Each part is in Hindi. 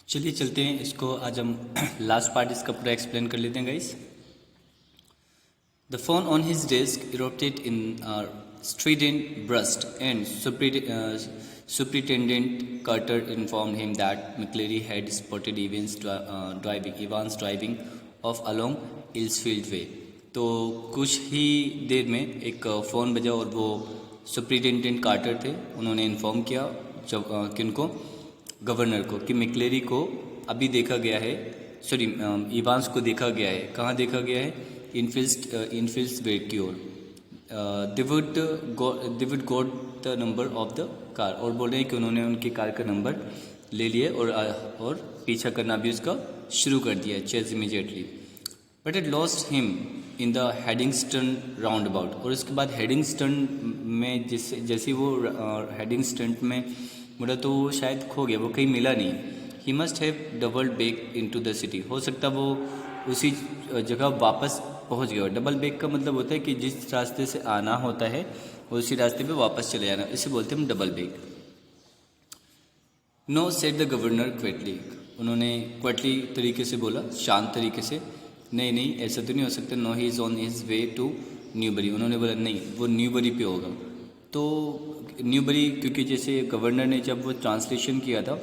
चलिए चलते हैं इसको। आज हम लास्ट पार्ट इसका पूरा एक्सप्लेन कर लेते हैं guys. The phone on his desk erupted in a strident burst and Superintendent Carter informed him that McCleary had spotted Evans driving off along Hillsfield Way। तो कुछ ही देर में एक फ़ोन बजा और वो सुप्रिटेंडेंट कार्टर थे। उन्होंने इन्फॉर्म किया जब किनको, गवर्नर को, कि मैक्लेरी को अभी देखा गया है, सॉरी इवांस को देखा गया है। कहाँ देखा गया है? इनफील्ड्स वे की ओर। They would got the number of the car, और बोल रहे हैं कि उन्होंने उनकी कार का नंबर ले लिया और पीछा करना भी उसका शुरू कर दिया, chase immediately. But it lost him in the Headington roundabout. और उसके बाद हेडिंगस्टन में जैसे वो हेडिंगस्टन में मुड़ा तो वो शायद खो गया, वो कहीं मिला नहीं। He must have double back into the city. हो सकता वो उसी जगह वापस पहुंच गया। डबल बैक का मतलब होता है कि जिस रास्ते से आना होता है उसी रास्ते पे वापस चले जाना, इसे बोलते हैं हम double back. No said the governor quietly. उन्होंने क्विटली तरीके से बोला, शांत तरीके से, नहीं नहीं ऐसा तो नहीं हो सकता। No he is on his way to Newbury. उन्होंने बोला नहीं, वो न्यूबरी पे होगा। तो न्यूबरी, क्योंकि जैसे गवर्नर ने जब वो ट्रांसलेशन किया था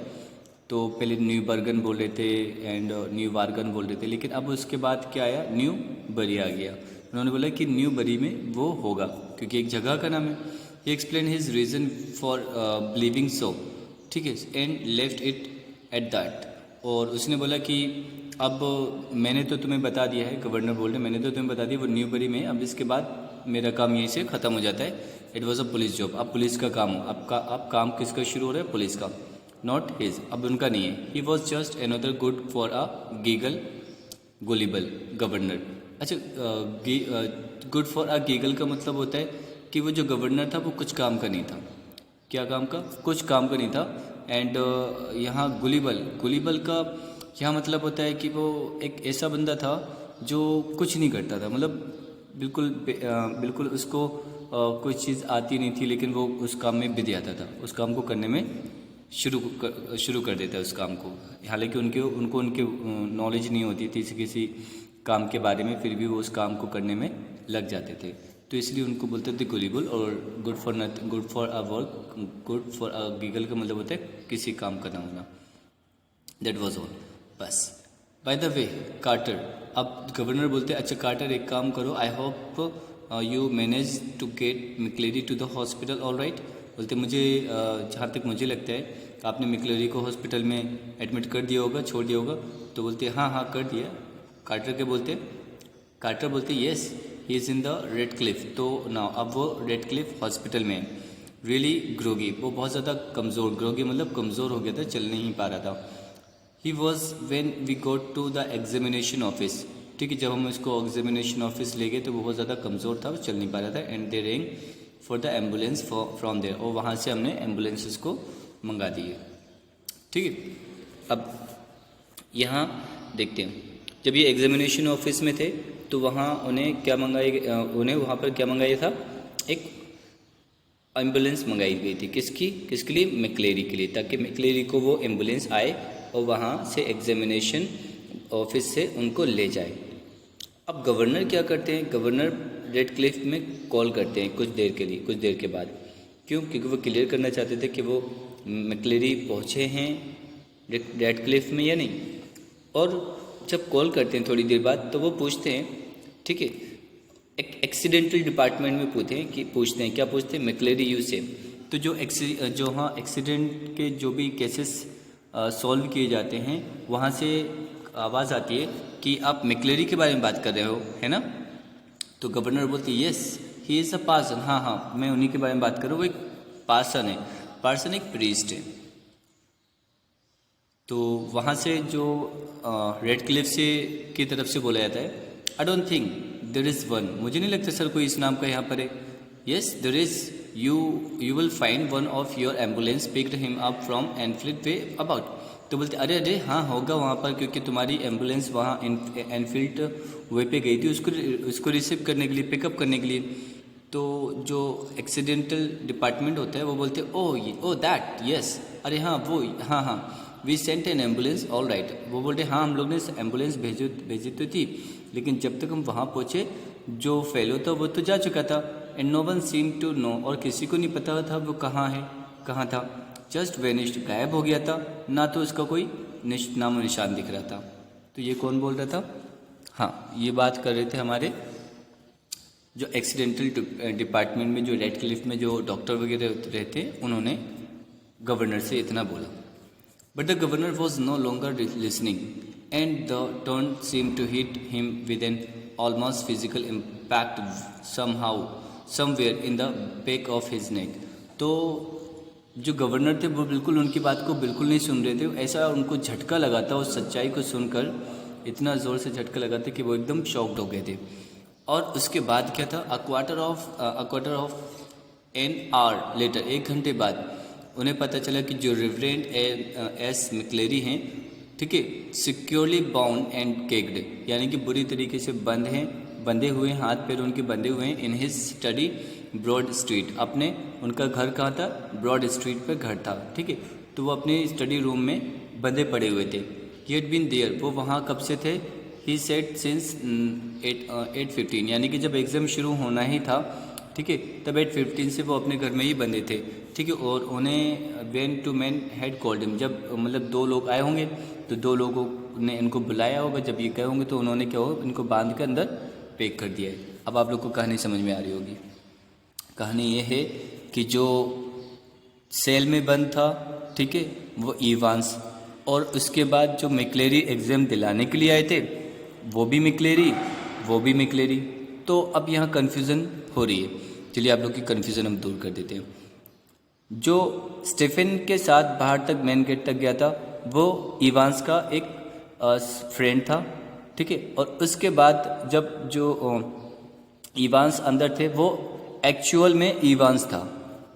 तो पहले न्यू बर्गन बोल रहे थे एंड न्यू वार्गन बोल रहे थे, लेकिन अब उसके बाद क्या आया? न्यू बरी आ गया। उन्होंने बोला कि न्यू बरी में वो होगा क्योंकि एक जगह का नाम है। He explain his reason for believing so, ठीक है, and left it at that. और उसने बोला कि अब मैंने तो तुम्हें बता दिया है, गवर्नर बोल रहे, मैंने तो तुम्हें बता दिया वो न्यू बरी में, अब इसके बाद मेरा काम यहीं से ख़त्म हो जाता है। It was a police job. अब पुलिस का काम हो, अब काम किसका शुरू हो रहा है? पुलिस का, नॉट हिज। अब उनका नहीं है। He was just another good for a giggle gullible governor. अच्छा, गुड फॉर अ गीगल का मतलब होता है कि वो जो गवर्नर था वो कुछ काम का नहीं था। क्या काम का? कुछ काम का नहीं था। एंड यहाँ गुलिबल का यहाँ मतलब होता है कि वो एक ऐसा बंदा था जो कुछ नहीं करता था, मतलब बिल्कुल उसको कोई चीज़ आती नहीं थी, लेकिन वो उस काम में बिजी आता था, उस काम को करने में शुरू कर देता है उस काम को। हालांकि उनको उनके नॉलेज नहीं होती थी किसी काम के बारे में, फिर भी वो उस काम को करने में लग जाते थे। तो इसलिए उनको बोलते थे गुलिबल। और good for nothing, good for a work, good for a giggle का मतलब होता है किसी काम का ना होना। दैट वॉज ऑल, बस। बाय द वे कार्टर, अब गवर्नर बोलते हैं अच्छा कार्टर एक काम करो, I hope you manage to get McLeery to the hospital all right. बोलते मुझे जहाँ तक मुझे लगता है आपने मैक्लेरी को हॉस्पिटल में एडमिट कर दिया होगा, छोड़ दिया होगा। तो बोलते हाँ कर दिया। कार्टर बोलते yes he is in the red Cliff. तो ना अब वो रेड क्लिफ हॉस्पिटल में है। रियली ग्रोगी, वो बहुत ज़्यादा कमज़ोर, ग्रोगी मतलब कमज़ोर हो गया था, चल नहीं पा रहा था। He was when we got to the examination office, ठीक है, जब हम इसको एग्जामिनेशन ऑफिस ले गए तो वो बहुत ज़्यादा कमज़ोर था, वो चल नहीं पा रहा था। And they rang for the ambulance from there, और वहाँ से हमने एम्बुलेंसेस को मंगा दिए, ठीक है। अब यहाँ देखते हैं, जब ये एग्जामिनेशन ऑफिस में थे तो वहाँ उन्हें क्या वहाँ पर क्या मंगाया था? एक एम्बुलेंस मंगाई गई थी। किसके लिए? मैक्लेरी के लिए, ताकि मैक्लेरी को वो एम्बुलेंस आए और वहाँ से एग्जामिनेशन ऑफिस से उनको ले जाए। अब गवर्नर क्या करते हैं? गवर्नर रेड क्लिफ में कॉल करते हैं कुछ देर के बाद। क्यों? क्योंकि वो क्लियर करना चाहते थे कि वो मैक्लेरी पहुँचे हैं रेड क्लिफ में या नहीं। और जब कॉल करते हैं थोड़ी देर बाद तो वो पूछते हैं, ठीक है, एक एक्सीडेंटल डिपार्टमेंट में पूछते हैं क्या पूछते हैं? मैक्लेरी यू से। तो जो एक्सीडेंट के जो भी केसेस सॉल्व किए जाते हैं वहाँ से आवाज़ आती है कि आप मैक्लेरी के बारे में बात कर रहे हो, है ना? तो गवर्नर बोलते हैं yes he is a parson. हाँ मैं उन्हीं के बारे में बात कर रहा हूँ, वो एक पार्सन है। पार्सन एक प्रीस्ट है। तो वहाँ से जो रेड क्लिफ से की तरफ से बोला जाता है, I don't think there is one, मुझे नहीं लगता सर कोई इस नाम का यहाँ पर है। Yes there is, you will find one of your ambulance picked him up from Enfield way about. तो बोलते अरे हाँ होगा वहाँ पर, क्योंकि तुम्हारी एम्बुलेंस वहाँ एनफील्ड वे पे गई थी उसको रिसीव करने के लिए, पिकअप करने के लिए। तो जो एक्सीडेंटल डिपार्टमेंट होता है वो बोलते ओ दैट, यस, अरे हाँ वो, हाँ we sent an ambulance all right. वो बोलते हाँ हम लोग ने एम्बुलेंस भेजी तो थी, लेकिन जब तक हम वहाँ पहुँचे जो फेलो था वो तो जा चुका था। And no one seem to know, और किसी को नहीं पता था वो कहाँ था। जस्ट वेनिश्ड, गायब हो गया था, ना तो उसका कोई नामो निशान दिख रहा था। तो ये कौन बोल रहा था? हाँ, ये बात कर रहे थे हमारे जो एक्सीडेंटल डिपार्टमेंट में, जो रेड क्लिफ में जो डॉक्टर वगैरह रहते, उन्होंने गवर्नर से इतना बोला। But the governor was no longer listening and the turn seem to hit him with an almost physical impact somewhere in the back of his neck. तो जो गवर्नर थे वो बिल्कुल उनकी बात को बिल्कुल नहीं सुन रहे थे। ऐसा उनको झटका लगा था उस सच्चाई को सुनकर, इतना ज़ोर से झटका लगा था कि वो एकदम शॉक्ड हो गए थे। और उसके बाद क्या था, a quarter of an hour later, 1 घंटे बाद उन्हें पता चला कि जो रेवरेंड एस मैक्लेरी हैं, ठीक है, सिक्योरली बाउंड एंड केक्ड, यानी कि बुरी तरीके से बंधे हुए, हाथ पैर उनके बंधे हुए हैं, in his study broad street, अपने उनका घर कहाँ था? ब्रॉड स्ट्रीट पर घर था, ठीक है। तो वो अपने स्टडी रूम में बंधे पड़े हुए थे। ही हैड बीन देयर, वो वहाँ कब से थे? ही सेड सिंस 8:15, यानी कि जब एग्ज़ाम शुरू होना ही था, ठीक है, तब 8:15 से वो अपने घर में ही बंधे थे, ठीक है। और उन्हें when two man had called him, जब मतलब 2 लोग आए होंगे तो 2 लोगों ने इनको बुलाया होगा, जब ये गए होंगे तो उन्होंने क्या हो, इनको बांध के अंदर पैक कर दिया है। अब आप लोग को कहानी समझ में आ रही होगी। कहानी ये है कि जो सेल में बंद था, ठीक है, वो इवांस, और उसके बाद जो मैक्लेरी एग्ज़ाम दिलाने के लिए आए थे वो भी मैक्लेरी। तो अब यहाँ कन्फ्यूज़न हो रही है। चलिए आप लोग की कन्फ्यूज़न हम दूर कर देते हैं। जो स्टीफन के साथ बाहर तक मेन गेट तक गया था वो इवांस का एक फ्रेंड था, ठीक है। और उसके बाद जब जो इवांस अंदर थे वो एक्चुअल में इवांस था,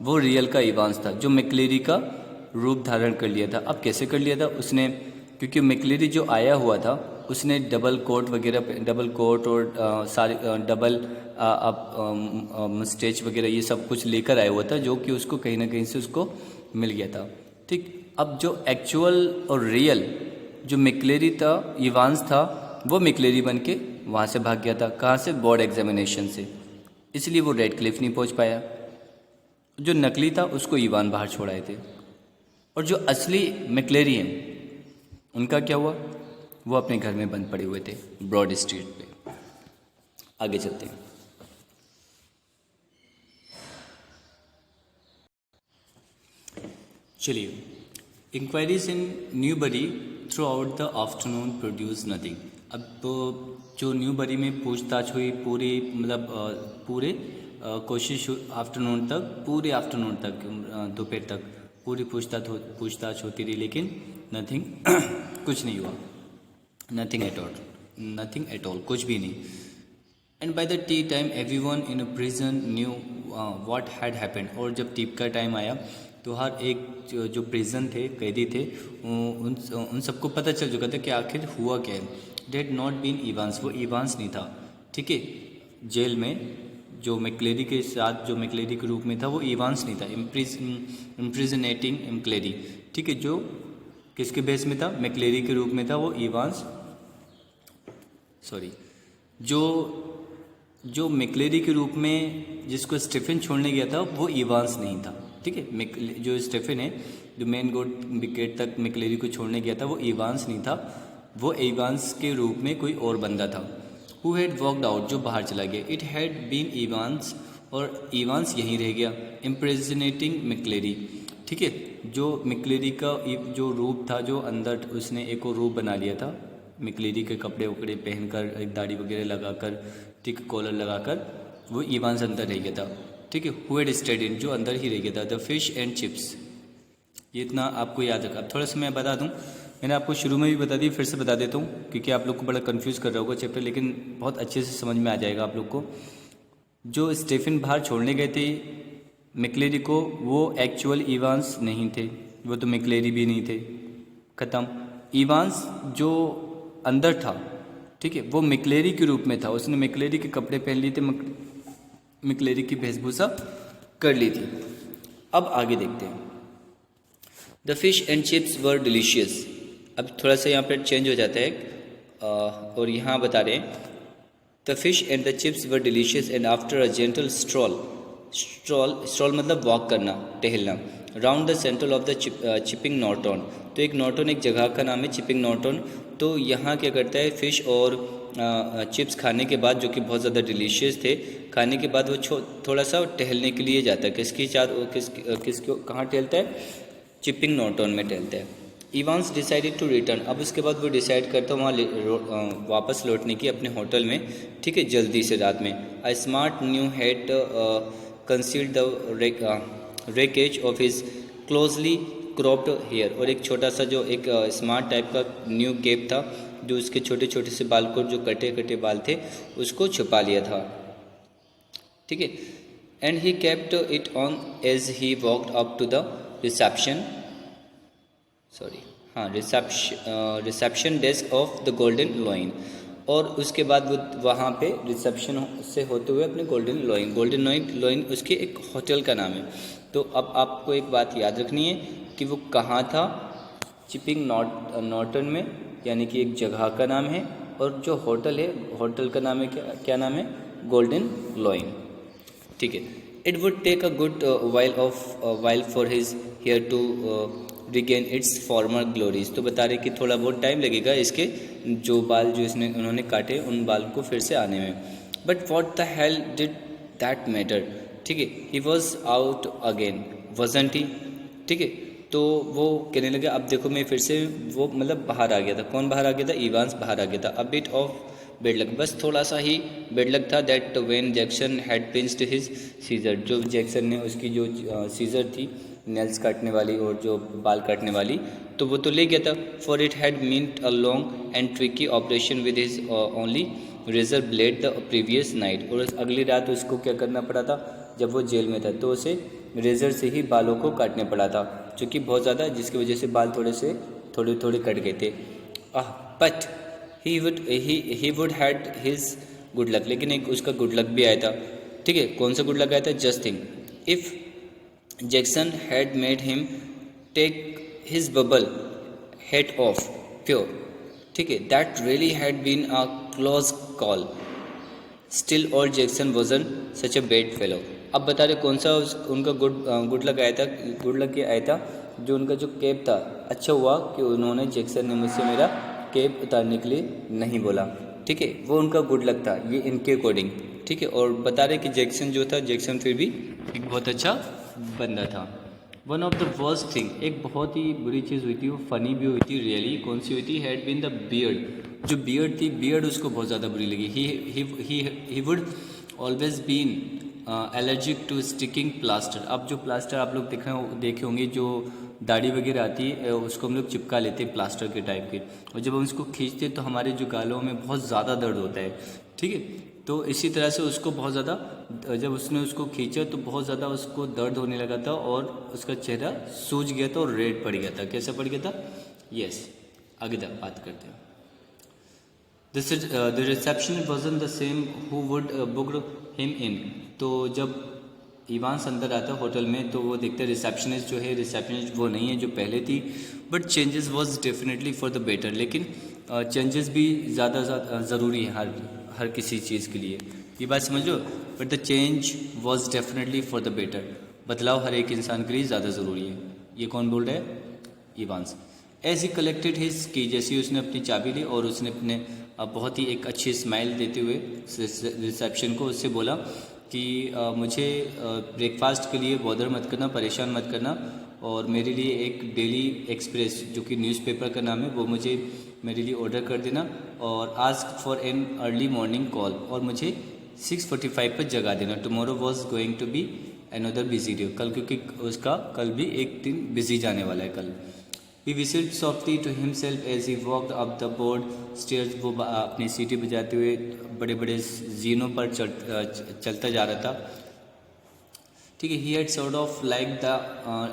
वो रियल का इवांस था जो मैक्लेरी का रूप धारण कर लिया था। अब कैसे कर लिया था उसने? क्योंकि मैक्लेरी जो आया हुआ था उसने डबल कोट और सारे डबल स्टेच वगैरह ये सब कुछ लेकर आया हुआ था, जो कि उसको कहीं ना कहीं से उसको मिल गया था, ठीक। अब जो एक्चुअल और रियल जो मैक्लेरी था, इवांस था, वो मैक्लेरी बन के वहाँ से भाग गया था। कहाँ से? बोर्ड एग्जामिनेशन से। इसलिए वो रेड क्लिफ नहीं पहुँच पाया। जो नकली था उसको इवान बाहर छोड़ाए थे, और जो असली मैक्लेरी हैं उनका क्या हुआ? वो अपने घर में बंद पड़े हुए थे ब्रॉड स्ट्रीट पे। आगे चलते हैं। चलिए, inquiries in Newbury throughout the afternoon produce nothing. अब जो न्यूबरी में पूछताछ हुई पूरे कोशिश आफ्टरनून तक, पूरे आफ्टरनून तक, दोपहर तक पूरी पूछताछ होती रही, लेकिन नथिंग कुछ नहीं हुआ। नथिंग एट ऑल, कुछ भी नहीं। And by the T time everyone in a prison knew what had happened. और जब टीप का टाइम आया तो हर एक जो प्रिजन थे, कैदी थे, उन सबको पता चल चुका था कि आखिर हुआ क्या है। डेड नॉट बीन इवांस, वो इवांस नहीं था, ठीक है। जेल में जो मैक्लेरी के साथ, जो मैक्लेरी के रूप में था, वो इवांस नहीं था। इम्प्रिजनेटिंग मैक्लेरी, ठीक है, जो किसके बेस में था? मैक्लेरी के रूप में था वो इवांस, सॉरी, जो मैक्लेरी के रूप में जिसको स्टीफन छोड़ने गया था वो इवांस नहीं था, ठीक है। जो स्टीफन है, जो मेन गेट तक मैक्लेरी को छोड़ने गया था, वो इवांस नहीं था, वो इवांस के रूप में कोई और बंदा था। हु हैड वॉकड आउट, जो बाहर चला गया। इट हैड बीन इवांस, और इवांस यहीं रह गया। इम्प्रेजनेटिंग मैक्लेरी, ठीक है, जो मैक्लेरी का जो रूप था, जो अंदर उसने एक और रूप बना लिया था, मैक्लेरी के कपड़े वपड़े पहनकर, एक दाढ़ी वगैरह लगाकर, ठीक, कॉलर लगाकर, वो इवांस अंदर रह गया था, ठीक है। हु हैड स्टेड इन, जो अंदर ही रह गया था। द फिश एंड चिप्स, ये इतना आपको याद रखा। थोड़ा सा मैं बता दूं, मैंने आपको शुरू में भी बता दी, फिर से बता देता हूँ, क्योंकि आप लोग को बड़ा कंफ्यूज कर रहा होगा चैप्टर, लेकिन बहुत अच्छे से समझ में आ जाएगा आप लोग को। जो स्टीफन बाहर छोड़ने गए थे मैक्लेरी को, वो एक्चुअल इवांस नहीं थे, वो तो मैक्लेरी भी नहीं थे, ख़त्म। इवांस जो अंदर था, ठीक है, वो मैक्लेरी के रूप में था, उसने मैक्लेरी के कपड़े पहन लिए थे, मैक्लेरी की वेशभूषा कर ली थी। अब आगे देखते हैं। The fish and chips were delicious. अब थोड़ा सा यहाँ पर चेंज हो जाता है और यहाँ बता रहे हैं the fish and the chips were delicious and after a gentle stroll मतलब वॉक करना, टहलना, round the central of the chipping Norton. तो एक नॉर्टन एक जगह का नाम है, चिपिंग नॉर्टन। तो यहाँ क्या करता है, फिश और चिप्स खाने के बाद, जो कि बहुत ज़्यादा डिलीशियस थे, खाने के बाद वो थोड़ा सा टहलने के लिए जाता है। किसको कहाँ टहलता है? चिपिंग नॉर्टन में टहलता है। Evans decided to return. अब उसके बाद वो डिसाइड करता है वहाँ वापस लौटने की अपने होटल में, ठीक है, जल्दी से रात में। A smart new head concealed the wreckage of his closely cropped hair. और एक छोटा सा जो एक स्मार्ट टाइप का न्यू केप था, जो उसके छोटे छोटे से बाल को, जो कटे कटे बाल थे, उसको छुपा लिया था, ठीक है। And he kept it on as he walked up to the reception desk of the golden lion. और उसके बाद वो वहाँ पे रिसेप्शन से होते हुए अपने गोल्डन लॉइन उसके एक होटल का नाम है। तो अब आपको एक बात याद रखनी है कि वो कहाँ था, चिपिंग नॉर्टन में, यानी कि एक जगह का नाम है, और जो होटल है, होटल का नाम है क्या नाम है? गोल्डन लॉइन, ठीक है। It would take a good while for his hair to regain its former glories. तो बता रहे कि थोड़ा बहुत टाइम लगेगा इसके जो बाल जो उन्होंने काटे, उन बाल को फिर से आने में। But what the hell did that matter, ठीक है। ही वॉज आउट अगेन वजंट ही, ठीक है। तो वो कहने लगे अब देखो मैं फिर से, वो मतलब बाहर आ गया था। कौन बाहर आ गया था? इवांस बाहर आ गया था। A bit of bad luck, बस थोड़ा सा ही बेड लक था। That when Jackson had pinched his scissors, जो जैक्सन ने उसकी जो सीजर थी, नेल्स काटने वाली और जो बाल काटने वाली, तो वो तो ले गया था। For it had meant a long and tricky operation with his only razor blade the previous night. और अगली रात उसको क्या करना पड़ा था, जब वो जेल में था, तो उसे रेजर से ही बालों को काटने पड़ा था, जो कि बहुत ज़्यादा, जिसकी वजह से बाल थोड़े कट गए थे। But he would had his good luck, लेकिन एक उसका गुड लक भी आया था, ठीक है। कौन सा गुड लक आया था? Just think if Jackson had made him take his bubble head off pure, ठीक है, that really had been a close call. Still और Jackson wasn't such a bad fellow. अब बता रहे कौन सा उनका गुड लक आया था? गुड लक ये आया था जो उनका जो कैप था, अच्छा हुआ कि उन्होंने, जैक्सन ने मुझसे मेरा कैप उतारने के लिए नहीं बोला, ठीक है। वो उनका गुड लक था, ये इनके अकॉर्डिंग, ठीक है। और बता रहे कि जैक्सन जो था, जैक्सन फिर भी एक बहुत अच्छा बंदा था। One of the worst thing, एक बहुत ही बुरी चीज़ हुई थी, वो फनी भी हुई थी रियली। कौन सी हुई थी? Had been the beard. जो बियर्ड थी, बियर्ड उसको बहुत ज़्यादा बुरी लगी। He would always been allergic to sticking plaster. अब जो प्लास्टर आप लोग देखे होंगे, जो दाढ़ी वगैरह आती है, उसको हम लोग चिपका लेते हैं प्लास्टर के टाइप के, और जब हम इसको खींचते हैं तो हमारे जो गालों में बहुत ज़्यादा दर्द होता है, ठीक है। तो इसी तरह से उसको बहुत ज़्यादा, जब उसने उसको खींचा तो बहुत ज़्यादा उसको दर्द होने लगा था, और उसका चेहरा सूज गया था और रेड पड़ गया था। कैसा पड़ गया था? यस, आगे बात करते हैं। The reception वॉजन the same who would book him in. तो जब इवांस अंदर आता होटल में, तो वो देखते रिसेप्शनिस्ट जो है, रिसेप्शनिस्ट वो नहीं है जो पहले थी। But changes was definitely for the better. लेकिन चेंजेस भी ज़्यादा ज़रूरी है हर किसी चीज़ के लिए, ये बात समझ लो। But the change was definitely for the better. बदलाव हर एक इंसान के लिए ज़्यादा ज़रूरी है। ये कौन बोल रहा है? Evans. As he collected his key, जैसे उसने अपनी चाबी ली और उसने अपने बहुत ही एक अच्छी स्माइल देते हुए रिसेप्शन को उससे बोला कि मुझे ब्रेकफास्ट के लिए बॉदर मत करना, परेशान मत करना, और मेरे लिए एक डेली एक्सप्रेस, जो कि न्यूज़पेपर का नाम है, वो मुझे मेरे लिए ऑर्डर कर देना, और ask for an early morning call, और मुझे 6:45 पर जगा देना। Tomorrow was going to be another busy day. कल, क्योंकि उसका कल भी एक दिन बिजी जाने वाला है कल। He whistled softly to himself as he walked up the broad stairs. वो अपनी सीटी बजाते हुए बड़े बड़े जीनों पर चलता जा रहा था, ठीक है। He had sort of liked the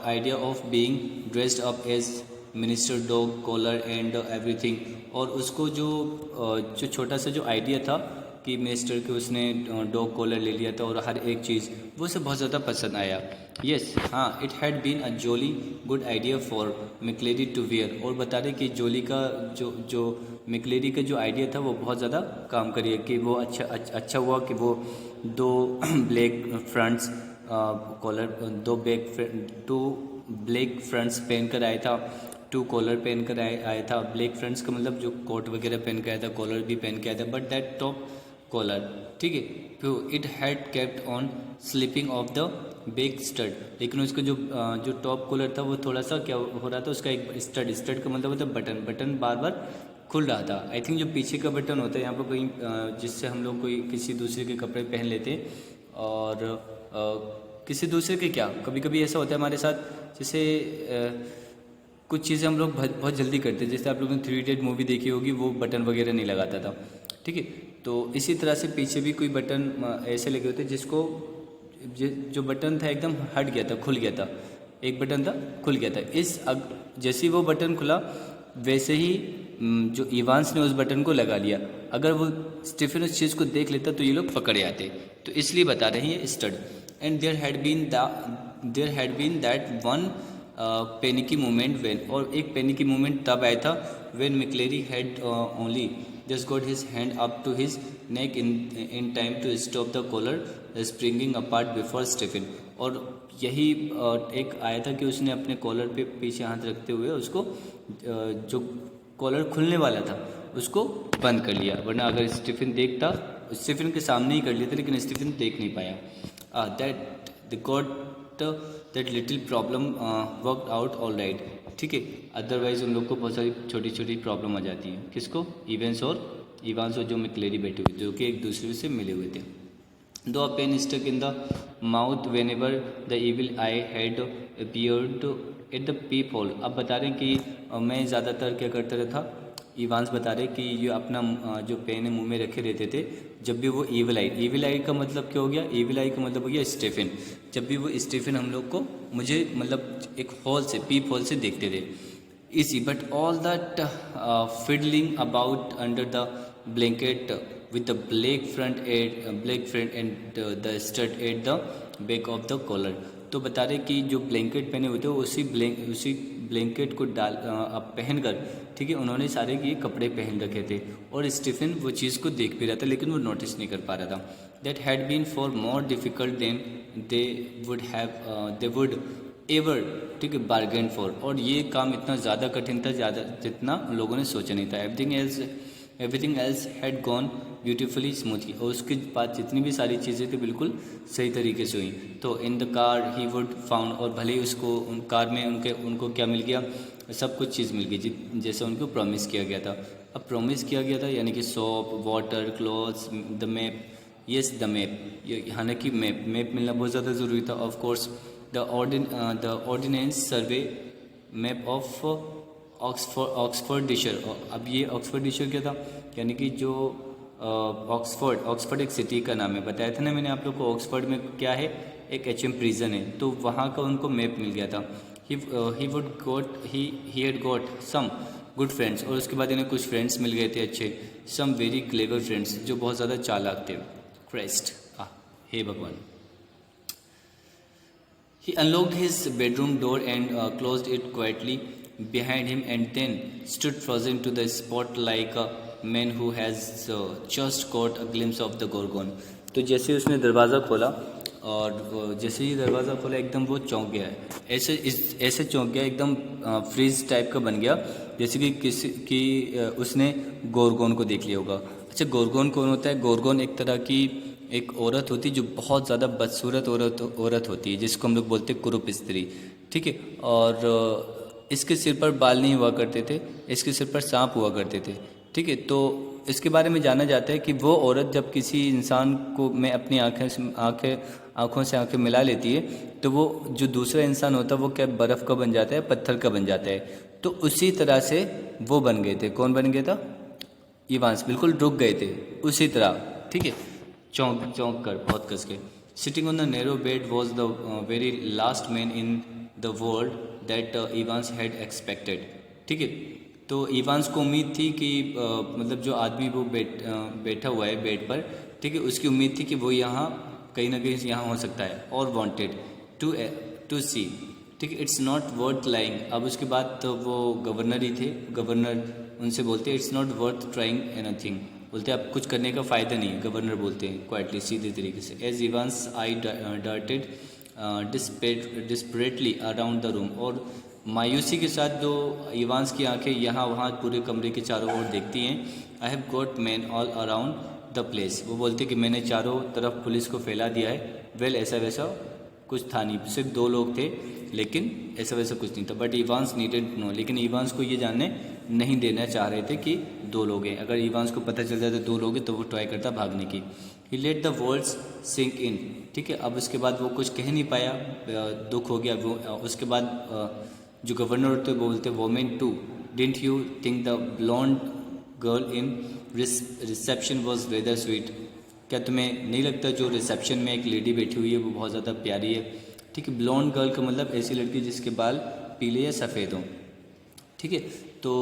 idea of being dressed up as minister, dog collar and everything. और उसको जो छोटा सा जो आइडिया था कि मिस्टर के उसने डॉग कॉलर ले लिया था और हर एक चीज़ वो उसे बहुत ज़्यादा पसंद आया। यस हाँ, it had been a jolly good idea for McLeery to wear, और बता रहे कि जोली का जो मैक्लेरी का जो आइडिया था वो बहुत ज़्यादा काम करिए कि वो अच्छा हुआ कि वो दो black fronts collar two black fronts पहन कर आया था, टू कॉलर पहन कर आया था। ब्लैक फ्रंट्स का मतलब जो कोट वगैरह पहन के आया था, कॉलर भी पहन के आया था, बट दैट टॉप कॉलर, ठीक है। फिर it had kept on slipping off the back stud, लेकिन उसका जो टॉप कॉलर था वो थोड़ा सा क्या हो रहा था, उसका एक स्टड का मतलब होता है बटन बार बार खुल रहा था। आई थिंक जो पीछे का बटन होता है यहाँ पर कहीं जिससे हम लोग कोई किसी दूसरे के कपड़े पहन लेते हैं, और किसी दूसरे के क्या कभी कभी ऐसा होता है हमारे साथ, जैसे कुछ चीज़ें हम लोग बहुत जल्दी करते हैं, जैसे आप लोगों ने 3 इडियट मूवी देखी होगी, वो बटन वगैरह नहीं लगाता था, ठीक है। तो इसी तरह से पीछे भी कोई बटन ऐसे लगे होते जिसको जो बटन था एकदम हट गया था, खुल गया था, एक बटन था खुल गया था। जैसे ही वो बटन खुला वैसे ही जो इवांस ने उस बटन को लगा लिया। अगर वो स्टीफन उस चीज़ को देख लेता तो ये लोग पकड़े आते, तो इसलिए बता रहे हैं ये stud. And there had been that one panicky moment when, और एक पैनिकी मोमेंट तब आया था when McLeery had only just got his hand up to his neck in time to stop the collar springing apart before Stephen. और यही एक आया था कि उसने अपने कॉलर पे पीछे हाथ रखते हुए उसको जो कॉलर खुलने वाला था उसको बंद कर लिया, वरना अगर स्टीफन देखता, स्टीफन के सामने ही कर लिया था, लेकिन स्टीफन देख नहीं पाया। That got that little problem worked out all right, ठीक है। अदरवाइज उन लोग को बहुत सारी छोटी छोटी प्रॉब्लम आ जाती है, किसको, इवांस और जो मैक्लेरी बैठे हुए जो कि एक दूसरे से मिले हुए थे। दो a pen stuck in the mouth whenever the evil eye had appeared at the peephole. अब बता रहे हैं कि मैं ज़्यादातर क्या करता रहता, इवांस बता रहे कि ये अपना जो पेन है मुंह में रखे रहते थे जब भी वो ईविल आई का मतलब क्या हो गया, ईविल आई का मतलब हो गया स्टीफन। जब भी वो स्टीफन हम लोग को मुझे मतलब एक हॉल से पीप हॉल से देखते थे easy, but all that fiddling about under the blanket with the black front and the stud at the back of the collar। तो बता रहे कि जो ब्लैंकेट पहने हुए थे उसी ब्लैंकेट को पहन कर, ठीक है, उन्होंने सारे ये कपड़े पहन रखे थे, और स्टीफन वो चीज़ को देख भी रहा था लेकिन वो नोटिस नहीं कर पा रहा था। That had been far more difficult than they would ever, ठीक है, बार्गेन फॉर। और ये काम इतना ज़्यादा कठिन था जितना लोगों ने सोचा नहीं था। Everything else had gone beautifully smoothly, और उसके बाद जितनी भी सारी चीज़ें थी बिल्कुल सही तरीके से हुई। तो in the car he would found, और भले ही उसको उन कार में उनको क्या मिल गया, सब कुछ चीज़ मिल गई जैसे उनको प्रॉमिस किया गया था। अब प्रॉमिस किया गया था यानी कि soap, water, clothes, the map, yes the map, हालांकि मैप मिलना बहुत ज़्यादा ज़रूरी था। Of course the Ordnance Survey map of Oxfordshire. अब ये ऑक्सफोर्डिशर क्या था, यानी कि जो ऑक्सफोर्ड एक सिटी का नाम है, बताया था ना मैंने आप लोग को। ऑक्सफोर्ड में क्या है, एक एचएम प्रिजन है, तो वहाँ का उनको मैप मिल गया था। He had got some good friends, और उसके बाद इन्हें कुछ फ्रेंड्स मिल गए थे अच्छे, सम वेरी क्लेवर फ्रेंड्स जो बहुत ज़्यादा चालाक थे। क्राइस्ट, हे भगवान। He unlocked his bedroom door and closed it quietly behind him, and then stood frozen to the spot like a man who has just caught a glimpse of the Gorgon। तो जैसे उसने दरवाज़ा खोला, और जैसे ही दरवाज़ा खोला एकदम वो चौंक गया है, ऐसे चौंक गया, एकदम फ्रीज टाइप का बन गया, जैसे कि उसने गोरगोन को देख लिया होगा। अच्छा, गोरगोन कौन होता है? गोरगोन एक तरह की एक औरत होती है जो बहुत ज़्यादा बदसूरत औरत होती है, जिसको हम लोग बोलते हैं कुरूप स्त्री, ठीक है। और इसके सिर पर बाल नहीं हुआ करते थे, इसके सिर पर सांप हुआ करते थे, ठीक है। तो इसके बारे में जाना जाता है कि वो औरत जब किसी इंसान को में अपनी आँखों से आँखें मिला लेती है, तो वो जो दूसरा इंसान होता है वो क्या बर्फ़ का बन जाता है, पत्थर का बन जाता है। तो उसी तरह से वो बन गए थे। कौन बन गया था? इवांस, बिल्कुल रुक गए थे उसी तरह, ठीक है, चौंक कर बहुत कस के। Sitting on the narrow bed was the very last man in the world that Evans had expected, ठीक है। तो इवांस को उम्मीद थी कि मतलब जो आदमी वो बैठा हुआ है बेड पर, ठीक है, उसकी उम्मीद थी कि वो यहाँ कहीं ना कहीं यहाँ हो सकता है, और वांटेड टू सी, ठीक है, इट्स नॉट वर्थ लाइंग। अब उसके बाद तो वो गवर्नर ही थे, गवर्नर उनसे बोलते it's not worth trying anything, बोलते अब कुछ करने का फ़ायदा नहीं है, गवर्नर बोलते हैं क्वाइटली, सीधे तरीके से। As Evans eye darted desperately around the room, और मायूसी के साथ जो इवांस की आंखें यहाँ वहाँ पूरे कमरे के चारों ओर देखती हैं। I have got man all around the place, वो बोलते कि मैंने चारों तरफ पुलिस को फैला दिया है। वेल ऐसा वैसा कुछ था नहीं, सिर्फ 2 लोग थे, लेकिन ऐसा वैसा कुछ नहीं था। बट इवांस नीडेड नो, लेकिन इवांस को ये जानने नहीं देना चाह रहे थे कि 2 लोग हैं। अगर इवांस को पता चल जाता 2 लोग हैं तो वो ट्राई करता भागने की। He let the words sink in, ठीक है, अब उसके बाद वो कुछ कह नहीं पाया, दुख हो गया वो। उसके बाद जो गवर्नर होते बोलते women too, didn't you think the blonde girl in reception was weather sweet, क्या तुम्हें नहीं लगता जो रिसेप्शन में एक लेडी बैठी हुई है वो बहुत ज़्यादा प्यारी है, ठीक है। ब्लॉन्ड गर्ल का मतलब ऐसी लड़की जिसके बाल पीले या सफ़ेद हों, ठीक है। तो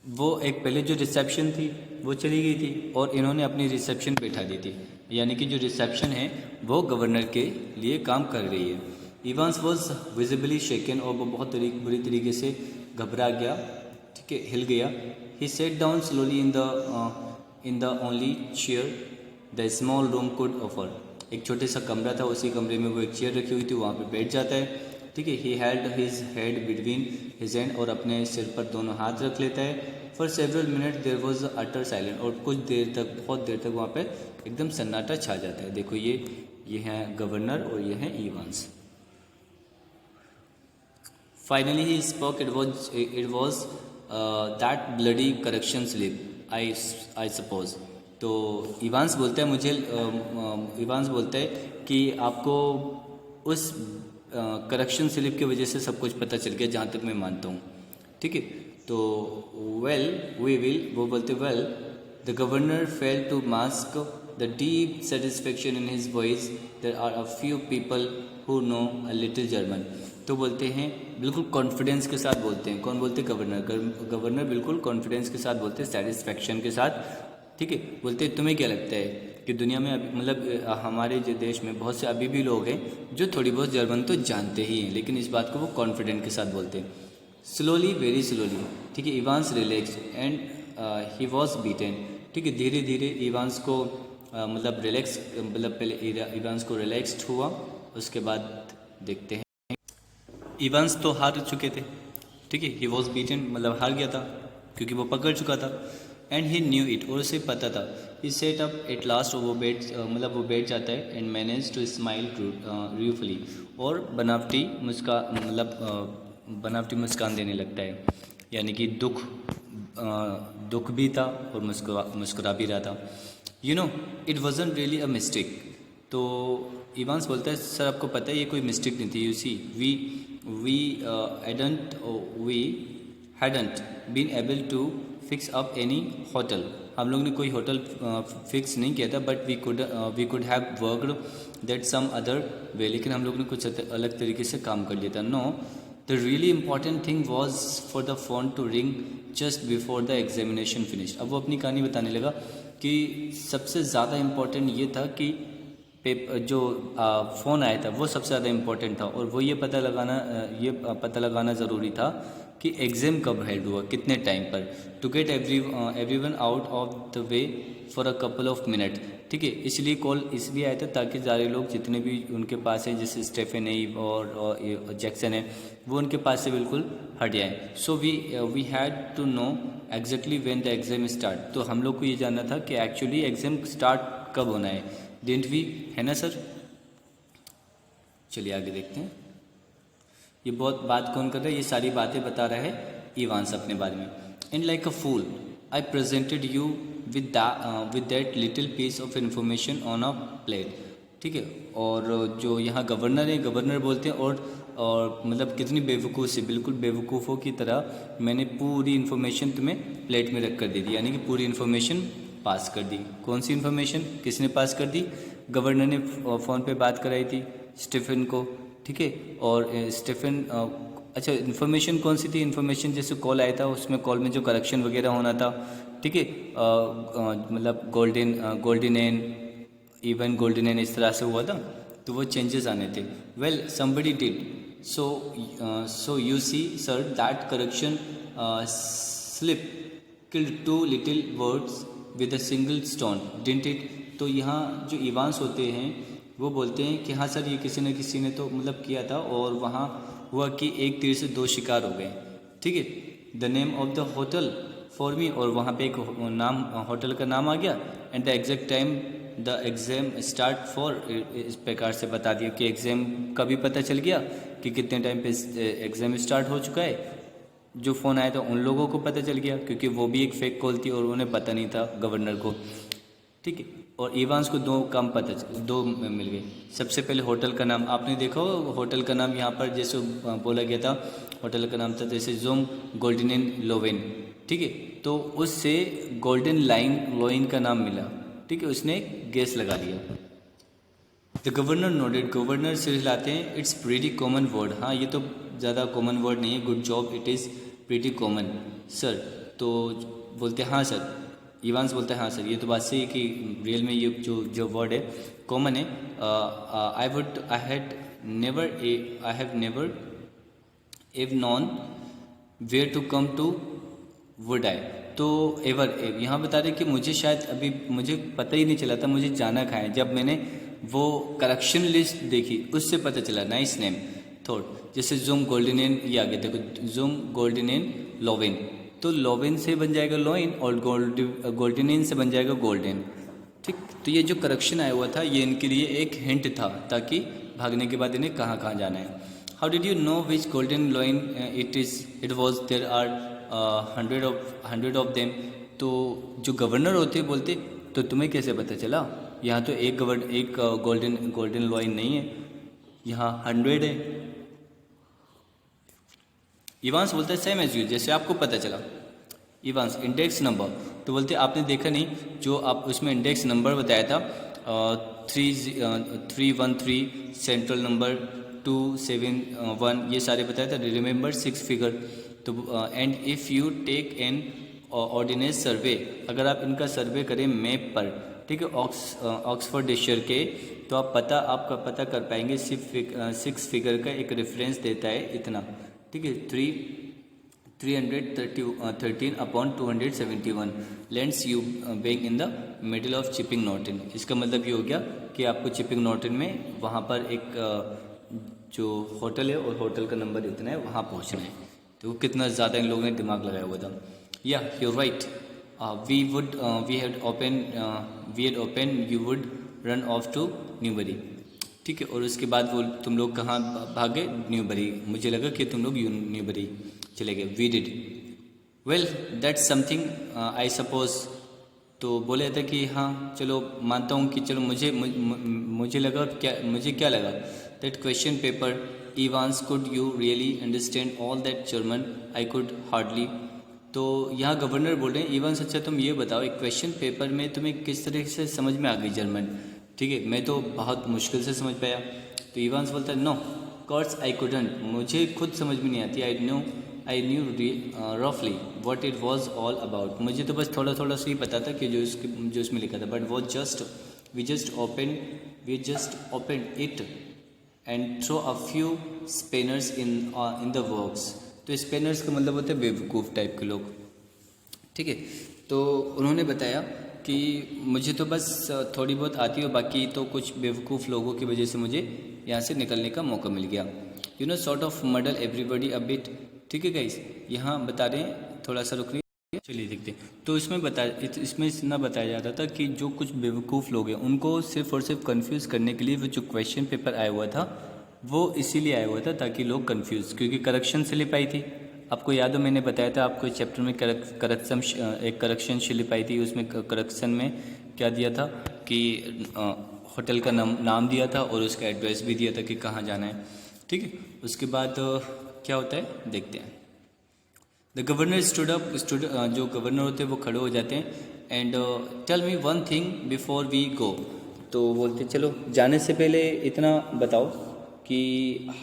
वो एक पहले जो रिसेप्शन थी वो चली गई थी और इन्होंने अपनी रिसेप्शन बैठा दी थी, यानी कि जो रिसेप्शन है वो गवर्नर के लिए काम कर रही है। इवांस वॉज विजिबली शेकन, और वो बहुत बुरी तरीके से घबरा गया, ठीक है, हिल गया। He sat down slowly in the only chair the small room could offer, एक छोटे सा कमरा था, उसी कमरे में वो एक चेयर रखी हुई थी, वहाँ पे बैठ जाता है, ठीक है। He held his head between his hand, और अपने सिर पर दोनों हाथ रख लेता है। For several minute there was utter silent, और कुछ देर तक, बहुत देर तक वहाँ पे एकदम सन्नाटा छा जाता है। देखो ये हैं गवर्नर और ये हैं Evans. Finally he spoke, it was that bloody correction slip I suppose. तो इवांस बोलता है इवांस बोलता है कि आपको उस करेक्शन स्लिप की वजह से सब कुछ पता चल गया, जहाँ तक मैं मानता हूँ, ठीक है। तो वो बोलते well the governor fail to mask the deep satisfaction in his voice, there are a few people who know a little German. तो बोलते हैं बिल्कुल कॉन्फिडेंस के साथ बोलते हैं, कौन बोलते हैं? गवर्नर बिल्कुल कॉन्फिडेंस के साथ बोलते हैं, सेटिस्फेक्शन के साथ, ठीक है। बोलते हैं तुम्हें क्या लगता है कि दुनिया में मतलब हमारे जो देश में बहुत से अभी भी लोग हैं जो थोड़ी बहुत जर्मन तो जानते ही हैं, लेकिन इस बात को वो कॉन्फिडेंट के साथ बोलते हैं। स्लोली, वेरी स्लोली, ठीक है, Evans relax and he was beaten, ठीक है। धीरे धीरे इवांस को मतलब रिलैक्स, मतलब पहले इवांस को रिलैक्सड हुआ, उसके बाद देखते हैं। इवांस तो हार चुके थे, ठीक है, ही वॉज बीटेन मतलब हार गया था क्योंकि वो पकड़ चुका था। एंड ही न्यू इट, और उसे पता था। ही सेट अप एट लास्ट, वो बैठ जाता है। एंड मैनेज टू स्माइल रूफुली, और बनावटी मुस्कान देने लगता है, यानी कि दुख भी था और मुस्कुरा भी रहा था। You know it wasn't really a mistake. तो इवांस बोलता है सर आपको पता है ये कोई मिस्टेक नहीं थी। You see we hadn't been able to fix up any hotel, हम लोग ने कोई होटल फिक्स नहीं किया था, but we could have worked that some other way, लेकिन हम लोग ने कुछ अलग तरीके से काम कर लिया था। No, the really important thing was for the phone to ring just before the examination finish. अब वो अपनी कहानी बताने लगा कि सबसे ज़्यादा इम्पोर्टेंट ये था कि जो फ़ोन आया था वो सबसे ज़्यादा इम्पोर्टेंट था, और वो ये पता लगाना ज़रूरी था कि एग्ज़ाम कब हेल्ड हुआ, कितने टाइम पर, to get everyone out of the way for a couple of minute, ठीक है। इसलिए कॉल इसलिए आया था ताकि सारे लोग जितने भी उनके पास हैं, जैसे स्टेफन है और जैक्सन है, वो उनके पास से बिल्कुल हट जाएँ। So we had to know exactly when the exam start, तो हम लोग को ये जानना था कि एक्चुअली एग्ज़ाम स्टार्ट कब होना है, डिडंट वी, है ना सर। चलिए आगे देखते हैं। ये बहुत बात कौन कर रहा है, ये सारी बातें बता रहा है इवांस अपने बारे में। And like a fool I presented you with that little piece of information on a plate, ठीक है। और जो यहाँ गवर्नर है, गवर्नर बोलते हैं और मतलब कितनी बेवकूफ़ से, बिल्कुल बेवकूफ़ों की तरह मैंने पूरी इन्फॉर्मेशन तुम्हें प्लेट में रख कर दे दी, यानी कि पूरी इन्फॉर्मेशन पास कर दी। कौन सी इन्फॉर्मेशन, किसने पास कर दी? गवर्नर ने फ़ोन पे बात कराई थी स्टीफन को, ठीक है। और स्टीफन अच्छा इन्फॉर्मेशन कौन सी थी? इन्फॉर्मेशन जैसे कॉल आया था उसमें कॉल में जो करेक्शन वगैरह होना था, ठीक है, मतलब golden inn, even golden inn इस तरह से हुआ था, तो वो चेंजेस आने थे. Well somebody did so you see sir that correction slip killed two little words with a single stone didn't it. तो यहाँ जो इवांस होते हैं वो बोलते हैं कि हाँ सर ये किसी न किसी ने तो मतलब किया था और वहाँ हुआ कि एक तीर से दो शिकार हो गए, ठीक है. The name of the hotel for me, और वहाँ पे एक नाम होटल का नाम आ गया. And the exact time the exam start for, इस प्रकार से बता दिया कि एग्ज़ाम का भी पता चल गया कि कितने टाइम पे एग्ज़ाम स्टार्ट हो चुका है. जो फ़ोन आया था उन लोगों को पता चल गया क्योंकि वो भी एक फेक कॉल थी और उन्हें पता नहीं था गवर्नर को, ठीक है. और इवांस को दो मिल गए. सबसे पहले होटल का नाम आपने देखा हो, होटल का नाम यहाँ पर जैसे बोला गया था, होटल का नाम था जैसे जोम गोल्डन एंड लोवेन, ठीक है. तो उससे गोल्डन लोइन का नाम मिला, ठीक है. उसने गैस लगा लिया. द गवर्नर नोडेड, गवर्नर सिर हिलाते हैं. इट्स प्रीटी कॉमन वर्ड, हाँ ये तो ज़्यादा कॉमन वर्ड नहीं है. Good job, it is pretty common sir. तो बोलते हैं हाँ सर. इवांस बोलता है हाँ सर, ये तो बात सही है कि रियल में ये जो वर्ड है कॉमन है. I have never ever known where to come to would I. तो एवर यहाँ बता रहे कि मुझे शायद अभी मुझे पता ही नहीं चला था मुझे जाना कहाँ है. जब मैंने वो करेक्शन लिस्ट देखी उससे पता चला. Nice name thought. जैसे जूम गोल्डन ये आगे देखो, जूम गोल्डन लोवेन, तो लोवेन से बन जाएगा लोइन और गोल्डन से बन जाएगा गोल्डन, ठीक. तो ये जो करेक्शन आया हुआ था ये इनके लिए एक हिंट था ताकि भागने के बाद इन्हें कहाँ कहाँ जाना है. How did you know which golden lion it was, there are 100 of them. तो जो गवर्नर होते बोलते तो तुम्हें कैसे पता चला? यहाँ तो एक गोल्डन लॉइन नहीं है, यहाँ 100 है. इवांस बोलता है सेम एज यू, जैसे आपको पता चला. इवांस इंडेक्स नंबर, तो बोलते आपने देखा नहीं जो आप उसमें इंडेक्स नंबर बताया था 313 सेंट्रल नंबर 271 ये सारे बताया था. Remember 6 figure. तो and if you take an Ordnance Survey, अगर आप इनका सर्वे करें मैप पर, ठीक है, ऑक्सफोर्डशायर के, तो आपका पता कर पाएंगे. 6 फिगर का एक रेफरेंस देता है इतना, ठीक है. 313 upon 271 lands you being in the middle of chipping Norton. इसका मतलब ये हो गया कि आपको चिपिंग नॉर्टन में वहाँ पर एक जो होटल है और होटल का नंबर इतना है वहाँ पहुँचना है. तो कितना ज़्यादा इन लोगों ने दिमाग लगाया हुआ था. या you right, we had open you would run off to Newbury, ठीक है. और उसके बाद वो तुम लोग कहाँ भागे? न्यूबरी. मुझे लगा कि तुम लोग न्यूबरी चले गए. We did. Well that's something I suppose. तो बोले था कि हाँ चलो मानता हूँ कि चलो मुझे लगा मुझे क्या लगा that question paper Evans could you really understand all that German, I could hardly. तो यहाँ गवर्नर बोल रहे हैं इवांस अच्छा तुम ये बताओ एक क्वेश्चन पेपर में तुम्हें किस तरह से समझ में आ गई जर्मन, ठीक है. मैं तो बहुत मुश्किल से समझ पाया. तो इवांस बोलता है नो कोर्स आई कुडंट, मुझे खुद समझ में नहीं आती. आई न्यू रफली what it was all about, मुझे तो बस थोड़ा थोड़ा सा ही पता था कि जो इसमें लिखा था. बट वो we just open it and throw a few spanners in the works. तो स्पेनर्स का मतलब होता है बेवकूफ़ टाइप के लोग, ठीक है. तो उन्होंने बताया कि मुझे तो बस थोड़ी बहुत आती हो, बाकी तो कुछ बेवकूफ़ लोगों की वजह से मुझे यहाँ से निकलने का मौका मिल गया. You know sort of muddle everybody a bit, ठीक है गाइस. यहाँ बता रहे हैं थोड़ा सा रुक रही, चलिए देखते हैं. तो इसमें इतना बताया जाता था कि जो कुछ बेवकूफ़ लोग हैं उनको सिर्फ और सिर्फ कन्फ्यूज़ करने के लिए वो जो क्वेश्चन पेपर आया हुआ था वो इसीलिए आया हुआ था ताकि लोग कन्फ्यूज़, क्योंकि करेक्शन स्लिप आई थी. आपको याद हो मैंने बताया था आपको इस चैप्टर में करेक्शन स्लिप आई थी. उसमें करेक्शन में क्या दिया था कि होटल का नाम दिया था और उसका एड्रेस भी दिया था कि कहाँ जाना है, ठीक है. उसके बाद क्या होता है देखते हैं. द गवर्नर स्टूड अप, जो गवर्नर होते हैं वो खड़े हो जाते हैं. And tell me one thing before we go. तो बोलते चलो जाने से पहले इतना बताओ कि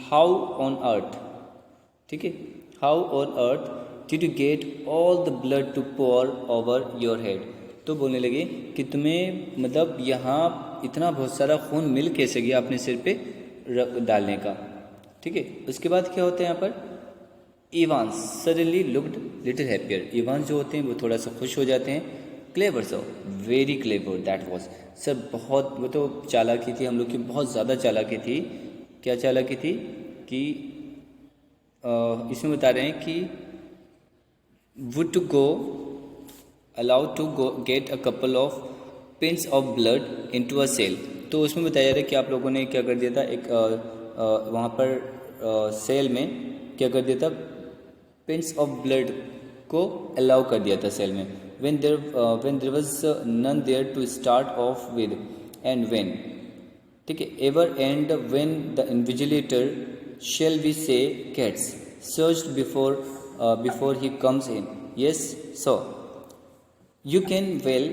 हाउ ऑन अर्थ ठीक है, how on earth did you get all the blood to pour over your head. तो बोलने लगे कि तुम्हें मतलब यहाँ इतना बहुत सारा खून मिल कैसे गया अपने सिर पे डालने का। ठीक है, उसके बाद क्या होता है यहाँ पर, Evans suddenly looked little happier. Evans जो होते हैं वो थोड़ा सा खुश हो जाते हैं। Clever sir, very clever that was. Sir बहुत, वो तो चालाकी थी हम लोग की, बहुत ज़्यादा चालाकी थी। क्या चालाकी थी कि इसमें बता रहे हैं कि would to go allowed to go get a couple of pins of blood into a cell। तो उसमें बताया जा रहा है कि आप लोगों ने क्या कर दिया था, एक वहाँ पर सेल में क्या कर दिया था, पिंस ऑफ ब्लड को अलाउ कर दिया था सेल में। when there was none there to start off with and when, ठीक है, ever and when the invigilator, shall we say cats, searched before he comes in। yes so you can well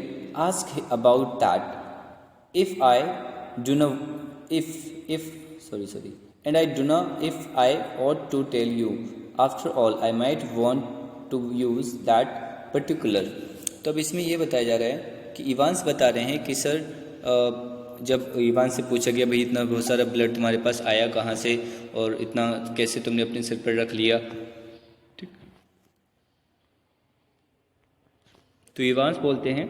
ask about that if I do not if sorry and I do not if I ought to tell you, after all I might want to use that particular। तो अब इसमें ये बताया जा रहा है कि इवांस बता रहे हैं कि सर जब इवांस से पूछा गया भाई इतना बहुत सारा ब्लड तुम्हारे पास आया कहाँ से और इतना कैसे तुमने अपने सिर पर रख लिया, ठीक। तो इवांस बोलते हैं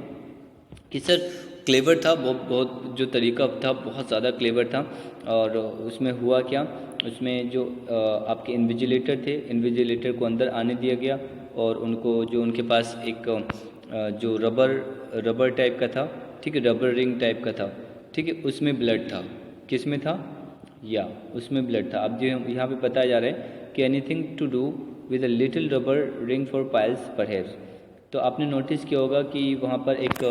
कि सर क्लेवर था, वो बहुत जो तरीका था बहुत ज़्यादा क्लेवर था। और उसमें हुआ क्या, उसमें जो आपके इन्विजिलेटर थे, इन्विजिलेटर को अंदर आने दिया गया और उनको जो उनके पास एक जो रबर टाइप का था, ठीक है, रबर रिंग टाइप का था, ठीक है, उसमें ब्लड था। किस में था, या उसमें ब्लड था। अब जो यहाँ पे बताया जा रहा है कि anything to do with a little rubber ring for piles perhaps. तो आपने नोटिस किया होगा कि वहाँ पर एक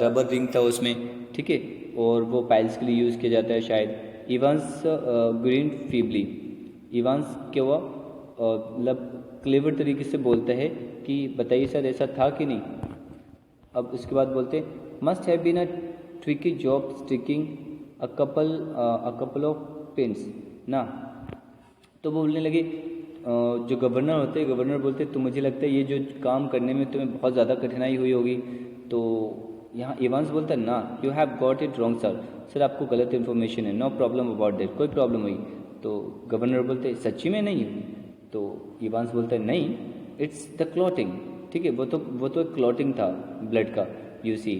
रबर रिंग था उसमें, ठीक है, और वो पाइल्स के लिए यूज़ किया जाता है शायद। इवांस ग्रीन फीबली, इवांस क्या हुआ, मतलब क्लेवर तरीके से बोलता है कि बताइए सर ऐसा था कि नहीं। अब उसके बाद बोलते must have been a tricky job sticking a couple of pins ना। तो वो बोलने लगे जो गवर्नर होते हैं, गवर्नर बोलते तो मुझे लगता है ये जो काम करने में तुम्हें बहुत ज़्यादा कठिनाई हुई होगी। तो यहाँ इवांस बोलता है ना, you have got it wrong sir, sir आपको गलत इन्फॉर्मेशन है, नो प्रॉब्लम अबाउट दैट, कोई प्रॉब्लम हुई। तो गवर्नर बोलते सच्ची में नहीं। तो इवांस बोलता है नहीं, इट्स द क्लॉटिंग, ठीक है, वो तो एक क्लॉटिंग था ब्लड का, यू सी,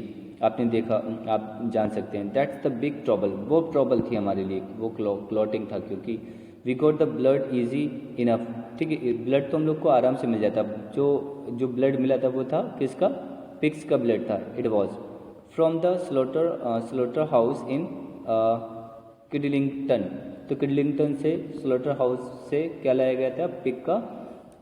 आपने देखा, आप जान सकते हैं, दैट्स द बिग ट्रबल, वो ट्रबल थी हमारे लिए, वो क्लॉटिंग था, क्योंकि we got the blood easy enough, ठीक है, ब्लड तो हम लोग को आराम से मिल जाता। जो ब्लड मिला था वो था किसका, पिग्स का ब्लड था। It was from the slaughterhouse in Kidlington. तो किडलिंगटन से, स्लोटर हाउस से क्या लाया गया था, पिग का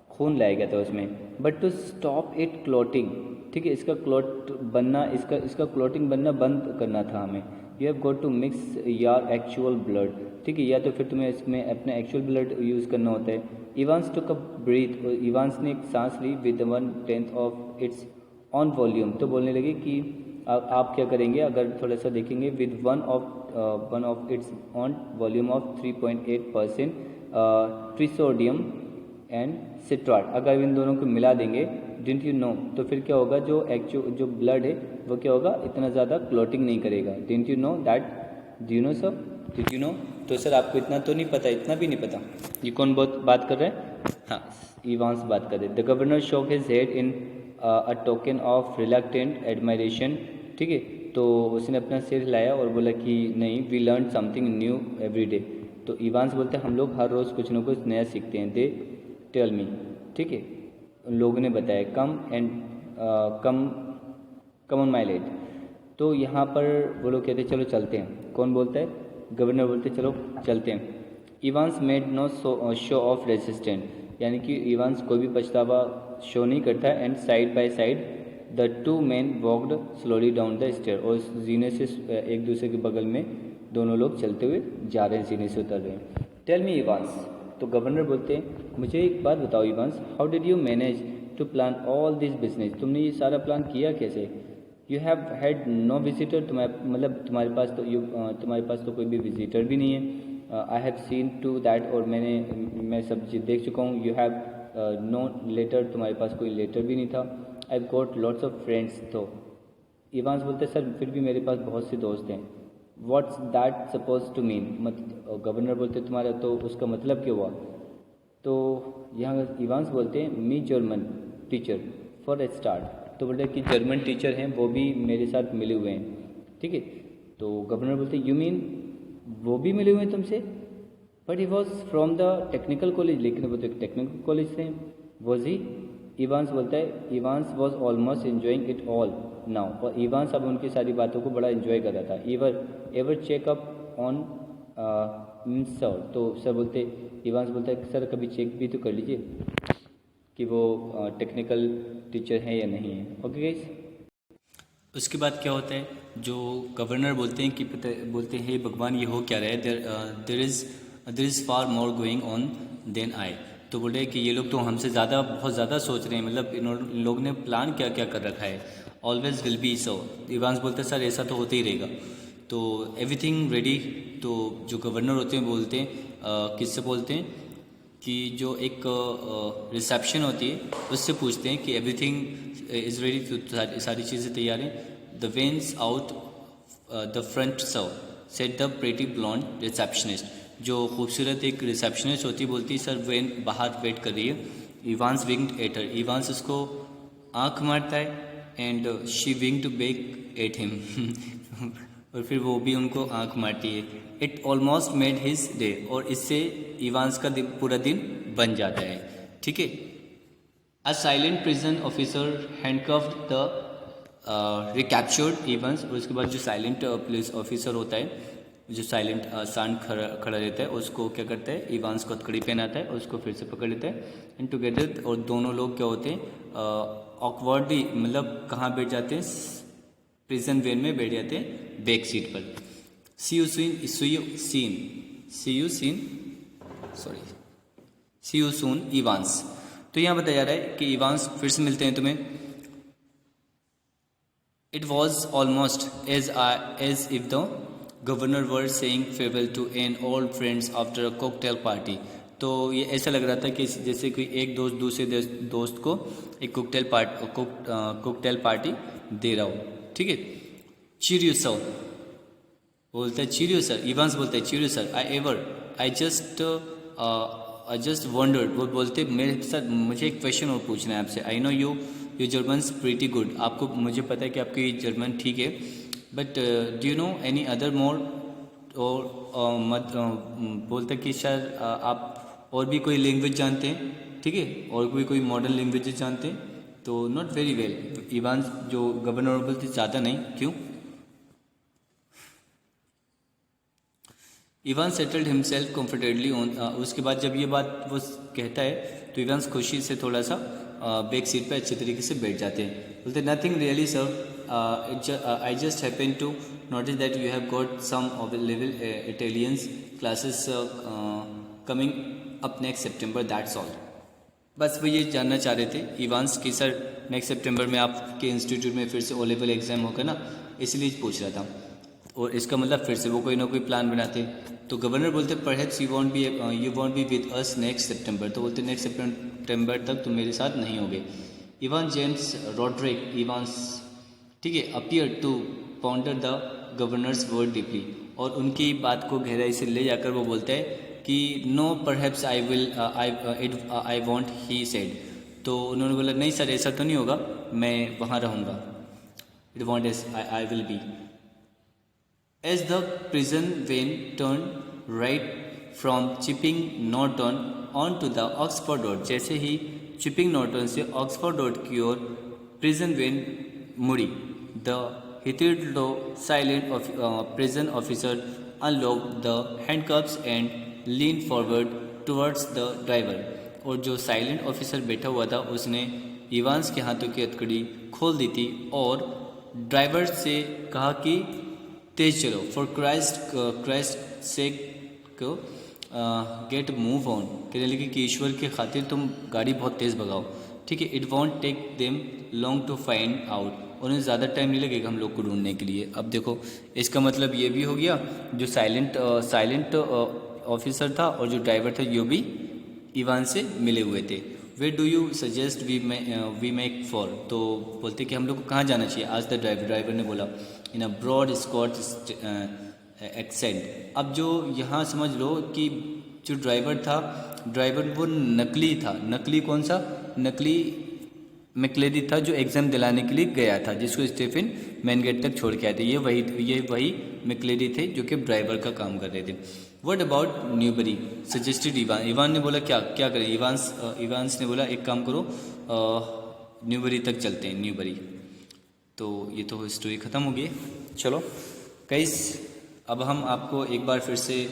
खून लाया गया था उसमें। But to stop it clotting, ठीक है, इसका क्लॉट बनना, इसका क्लॉटिंग बनना बंद करना था हमें। You have got to mix यार एक्चुअल ब्लड, ठीक है, या तो फिर तुम्हें इसमें अपना एक्चुअल ब्लड यूज़ करना होता है। Evans took a breath, Evans ने एक सांस ली with 1/10 of its own volume. तो बोलने लगे कि आप क्या करेंगे, अगर थोड़ा सा देखेंगे, with one of its own volume of 3.8% trisodium and citrate, अगर इन दोनों को मिला देंगे, डिडंट यू नो, तो फिर क्या होगा, जो ब्लड है वो क्या होगा, इतना ज़्यादा क्लॉटिंग नहीं करेगा। Didn't you know that, do you know sir, did you no. तो सर आपको इतना तो नहीं पता, इतना भी नहीं पता। ये कौन बात कर रहे हैं, हाँ, इवांस बात कर रहे हैं। द गवर्नर शोक his head in a token of reluctant admiration, ठीक है, तो उसने अपना सिर हिलाया और बोला कि नहीं, we learn something new every day. तो इवांस बोलते हैं हम लोग हर रोज़ कुछ ना कुछ नया सीखते हैं। दे टेल मी, ठीक है, उन लोगों ने बताया, कम ऑन माई लेट। तो यहाँ पर वो लोग कहते चलो चलते हैं। कौन बोलता है, गवर्नर बोलते चलो चलते हैं। Evans made no show of resistant, यानी कि इवांस कोई भी पछतावा शो नहीं करता। And side by side the two man walked slowly down the stair, और जीने से एक दूसरे के बगल में दोनों लोग चलते हुए जा रहे हैं, जीने से उतर रहे हैं। टेल मी इवांस, तो गवर्नर बोलते हैं मुझे एक बात बताओ Evans, how did you manage to plan all this business, तुमने ये सारा प्लान किया कैसे। You have had no visitor, तुम्हारे पास तो कोई भी विजिटर भी नहीं है। I have seen to that, और मैं सब चीज़ देख चुका हूँ. यू हैव नो लेटर, तुम्हारे पास कोई लेटर भी नहीं था. I have got lots of friends. तो इवांस बोलते हैं सर फिर भी मेरे पास बहुत से दोस्त हैं. What's that suppose to mean, governor बोलते तुम्हारा तो उसका मतलब क्या हुआ. तो यहाँ इवांस बोलते हैं me German teacher for a start. तो बोलते हैं कि जर्मन टीचर हैं वो भी मेरे साथ मिले हुए हैं. ठीक है. तो गवर्नर बोलते हैं यू मीन वो भी मिले हुए हैं तुमसे. But he was from the technical college, लेकिन वो तो एक टेक्निकल कॉलेज से. Was he. इवांस बोलता है Evans was almost enjoying it all now. और इवांस अब उनकी सारी बातों को बड़ा एंजॉय कर रहा था. Ever checkup on sir. तो सर बोलते, इवांस बोलता है सर कभी चेक भी तो कर लीजिए कि वो टेक्निकल टीचर है या नहीं है. Okay guys. उसके बाद क्या होता है, जो गवर्नर बोलते हैं कि बोलते हैं हे भगवान ये हो क्या रहा है, there is far more going on than I. तो बोले कि ये लोग तो हमसे ज़्यादा बहुत ज़्यादा सोच रहे हैं, मतलब इन लोग ने प्लान क्या क्या कर रखा है. Always will be so. Evans बोलते हैं सर ऐसा तो होते ही रहेगा. तो एवरीथिंग रेडी. तो जो गवर्नर होते हैं बोलते हैं किससे बोलते हैं कि जो एक रिसेप्शन होती है उससे पूछते हैं कि एवरीथिंग इज़ रेडी. तो सारी चीज़ें तैयार हैं. The vans out the front serve set the pretty blonde receptionist. जो खूबसूरत एक रिसेप्शनिस्ट होती बोलती सर वेन बाहर वेट कर रही है. Evans winged at her. Evans उसको आँख मारता है and she winged back at him. और फिर वो भी उनको आँख मारती है. It almost made his day. और इससे इवांस का पूरा दिन बन जाता है. ठीक है. A silent prison officer handcuffed the recaptured Evans. और उसके बाद जो साइलेंट पुलिस ऑफिसर होता है, जो साइलेंट शांत खड़ा रहता है, उसको क्या करता है इवांस को हथकड़ी पहनाता है और उसको फिर से पकड़ लेता है. And together. और दोनों लोग क्या होते हैं ऑकवर्डली, मतलब कहाँ बैठ जाते हैं, प्रिजन वैन में बैठ जाते हैं बैक सीट पर. सी यू सून इवांस. तो यहाँ बताया जा रहा है कि इवांस फिर से मिलते हैं तुम्हें. It was almost as if the governor were saying farewell to an old friends after a cocktail party. तो ये ऐसा लग रहा था कि जैसे कोई एक दोस्त दूसरे दोस्त को एक कॉकटेल पार्टी दे रहा हो. ठीक है. चीरियो सर बोलता है चीरियो सर. इवांस बोलता है cheerio sir. I just wondered. वो बोलते मेरे साथ मुझे एक क्वेश्चन और पूछना है आपसे. I know you German pretty good. आपको मुझे पता है कि आपकी जर्मन ठीक है. But do you know any other more. और बोलते कि सर आप और भी कोई लैंग्वेज जानते हैं. ठीक है. और कोई मॉडर्न लैंग्वेजेस जानते हैं. तो नॉट वेरी वेल. इवांस जो गवर्नर बोलते ज़्यादा नहीं. क्यों. Evans settled himself comfortably on. उसके बाद जब ये बात वो कहता है तो इवांस खुशी से थोड़ा सा बैक सीट पे अच्छे तरीके से बैठ जाते हैं. बोलते nothing really sir. I just happen to notice that you have got some level Italians classes coming up next September. That's all. बस वो ये जानना चाह रहे थे इवांस कि सर नेक्स्ट सितंबर में आपके इंस्टीट्यूट में फिर से ओ लेवल एग्ज़ाम होगा ना, इसलिए पूछ रहा था. और इसका मतलब फिर से वो कोई ना कोई प्लान बनाते. तो गवर्नर बोलते perhaps you won't be with us next September. तो बोलते नेक्स्ट सितंबर तक तुम मेरे साथ नहीं होगे. इवान जेम्स रॉड्रिक इवांस, ठीक है, appear to ponder the governor's word deeply. और उनकी बात को गहराई से ले जाकर वो बोलता है कि no perhaps I won't he said. तो उन्होंने बोला नहीं सर ऐसा तो नहीं होगा, मैं वहाँ रहूँगा. It won't as I will be. As the prison van turn right from Chipping Norton on to the Oxford road. जैसे ही चिपिंग नॉर्टन से ऑक्सफोर्ड रोड की ओर प्रिजन वेन मुड़ी, द hitherto silent prison officer unlocked the handcuffs and leaned forward towards the driver. और जो साइलेंट ऑफिसर बैठा हुआ था उसने इवांस के हाथों की हथकड़ी खोल दी थी और ड्राइवर से कहा कि तेज चलो, फॉर क्राइस्ट सेक को गेट मूव ऑन. कहने लगे कि ईश्वर की खातिर तुम गाड़ी बहुत तेज़ भगाओ. ठीक है. It won't take them long to find out. उन्हें ज़्यादा टाइम नहीं लगेगा हम लोग को ढूंढने के लिए. अब देखो इसका मतलब ये भी हो गया, जो साइलेंट ऑफिसर था और जो ड्राइवर था यो भी इवान से मिले हुए थे। Way do you suggest we make for, तो बोलते कि हम लोग को कहाँ जाना चाहिए। आज द ड्राइवर ने बोला इन अ ब्रॉड स्कॉट एक्सेंट। अब जो यहाँ समझ लो कि जो ड्राइवर वो नकली था। नकली कौन सा? नकली मैक्लेरी था जो एग्ज़ाम दिलाने के लिए गया था, जिसको स्टीफन मेन गेट तक छोड़ के आए थे। ये वही मैक्लेरी थे जो कि ड्राइवर का काम कर रहे थे। What about Newbury suggested Ivan. Ivan ने बोला क्या करें। इवांस ने बोला एक काम करो, न्यूबरी तक चलते हैं, न्यूबरी। तो ये तो स्टोरी ख़त्म हो गई। चलो गाइस, अब हम आपको एक बार फिर से,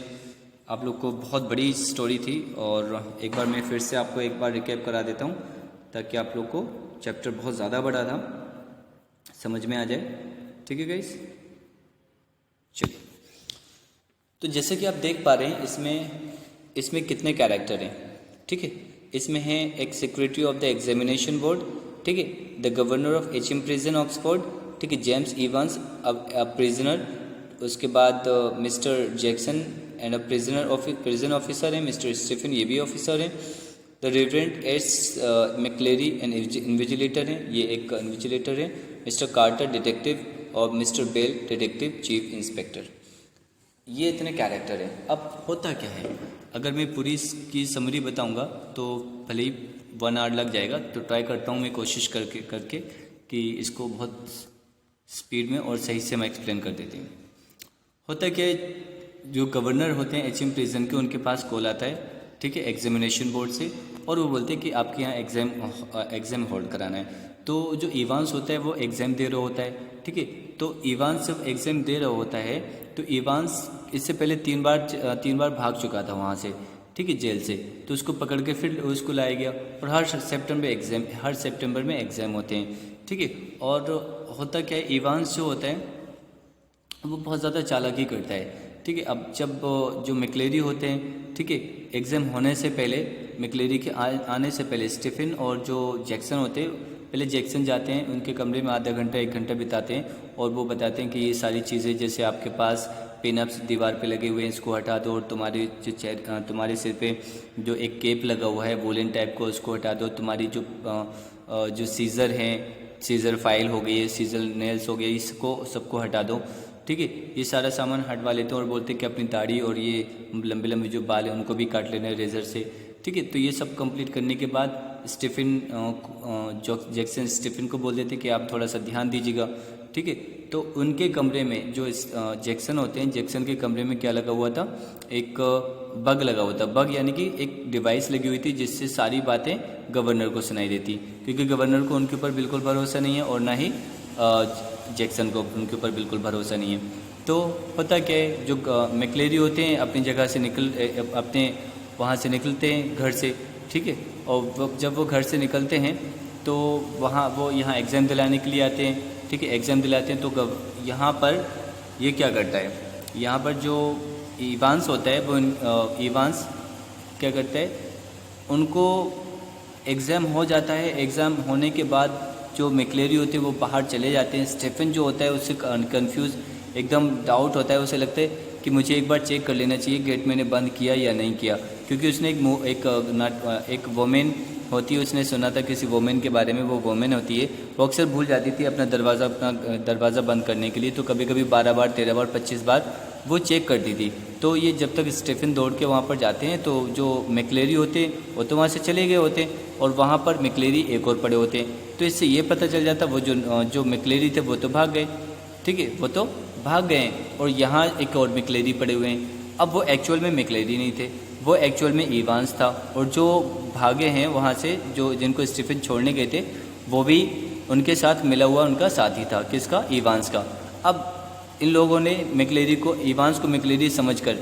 आप लोग को बहुत बड़ी स्टोरी थी और एक बार मैं फिर से आपको एक बार रिकैप करा देता हूँ ताकि आप लोग को चैप्टर बहुत ज़्यादा बड़ा था, समझ में आ जाए। ठीक है गाइस, चलिए। तो जैसे कि आप देख पा रहे हैं इसमें कितने कैरेक्टर हैं। ठीक है, इसमें है एक secretary of the examination board, ठीक है, the governor of HM prison Oxford, ठीक है, जेम्स इवांस अ प्रिजनर, उसके बाद Mister Jackson and a prison officer है, मिस्टर स्टीफन ये भी ऑफिसर है, the Reverend S McLeery and invigilator है, ये एक इन्विजिलेटर है, मिस्टर कार्टर डिटेक्टिव और Mister Bell detective chief inspector. ये इतने कैरेक्टर हैं। अब होता क्या है, अगर मैं पूरी की समरी बताऊंगा तो भले ही 1 आवर लग जाएगा, तो ट्राई करता हूँ मैं कोशिश करके कि इसको बहुत स्पीड में और सही से मैं एक्सप्लेन कर देती हूँ। होता क्या है, जो गवर्नर होते हैं एचएम प्रिजन के, उनके पास कॉल आता है, ठीक है, एग्जामिनेशन बोर्ड से, और वो बोलते हैं कि आपके यहाँ एग्ज़ाम होल्ड कराना है। तो जो इवांस होता है वो एग्ज़ाम दे रहा होता है, ठीक है। तो इवांस जब एग्ज़ाम दे रहा होता है तो इवांस इससे पहले 3 बार भाग चुका था वहाँ से, ठीक है, जेल से। तो उसको पकड़ के फिर उसको लाया गया और हर सितंबर में एग्ज़ाम होते हैं, ठीक है। और होता क्या है, इवांस जो होता है वो बहुत ज़्यादा चालाकी करता है, ठीक है। अब जब जो मैक्लेरी होते हैं, ठीक है, एग्ज़ाम होने से पहले, मैक्लेरी के आने से पहले स्टीफन और जो जैक्सन होते हैं, पहले जैक्सन जाते हैं उनके कमरे में, आधा घंटा 1 घंटा बिताते हैं और वो बताते हैं कि ये सारी चीज़ें, जैसे आपके पास पिनअप्स दीवार पे लगे हुए हैं, इसको हटा दो, और तुम्हारे सिर पे जो एक केप लगा हुआ है वोलन टाइप को, उसको हटा दो, तुम्हारी जो सीज़र हैं, सीज़र फाइल हो गई है, सीज़र नेल्स हो गए, इसको सबको हटा दो, ठीक है। ये सारा सामान हटवा लेते हैं और बोलते हैं कि अपनी दाढ़ी और ये लंबे लंबे जो बाल हैं उनको भी काट लेना है रेज़र से, ठीक है। तो ये सब कंप्लीट करने के बाद जैक्सन स्टीफन को बोल देते कि आप थोड़ा सा ध्यान दीजिएगा, ठीक है। तो उनके कमरे में जो जैक्सन होते हैं, जैक्सन के कमरे में क्या लगा हुआ था, एक बग लगा हुआ था। बग यानी कि एक डिवाइस लगी हुई थी जिससे सारी बातें गवर्नर को सुनाई देती, क्योंकि गवर्नर को उनके ऊपर बिल्कुल भरोसा नहीं है और ना ही जैक्सन को उनके ऊपर बिल्कुल भरोसा नहीं है। तो पता क्या है, जो मैक्लेरी होते हैं अपनी जगह से अपने वहाँ से निकलते हैं घर से, ठीक है। और जब वो घर से निकलते हैं तो वो यहाँ एग्ज़ाम दिलाने के लिए आते हैं, ठीक है, एग्ज़ाम दिलाते हैं। तो यहाँ पर ये क्या करता है, यहाँ पर जो इवांस होता है वो इवांस क्या करता है, उनको एग्ज़ाम हो जाता है। एग्ज़ाम होने के बाद जो मैक्लेरी होते हैं वो बाहर चले जाते हैं। स्टीफन जो होता है उससे कन्फ्यूज़, एकदम डाउट होता है, उसे लगता है कि मुझे एक बार चेक कर लेना चाहिए गेट मैंने बंद किया या नहीं किया, क्योंकि उसने एक वोमेन होती है, उसने सुना था किसी वोमेन के बारे में। वो वोमेन होती है, वो अक्सर भूल जाती थी अपना दरवाज़ा बंद करने के लिए, तो कभी कभी 12 बार 13 बार 25 बार वो चेक करती थी। तो ये जब तक स्टीफन दौड़ के वहाँ पर जाते हैं तो जो मैक्लेरी होते हैं वो तो वहाँ से चले गए होते हैं और वहाँ पर मैक्लेरी एक और पड़े होते हैं। तो इससे ये पता चल जाता वो जो मैक्लेरी थे वो तो भाग गए, ठीक है, वो तो भाग गए और यहाँ एक और मैक्लेरी पड़े हुए हैं। अब वो एक्चुअल में मैक्लेरी नहीं थे, वो एक्चुअल में इवांस था, और जो भागे हैं वहाँ से, जो जिनको स्टीफन छोड़ने गए थे, वो भी उनके साथ मिला हुआ उनका साथी था। किसका? इवांस का। अब इन लोगों ने इवांस को मैक्लेरी समझकर,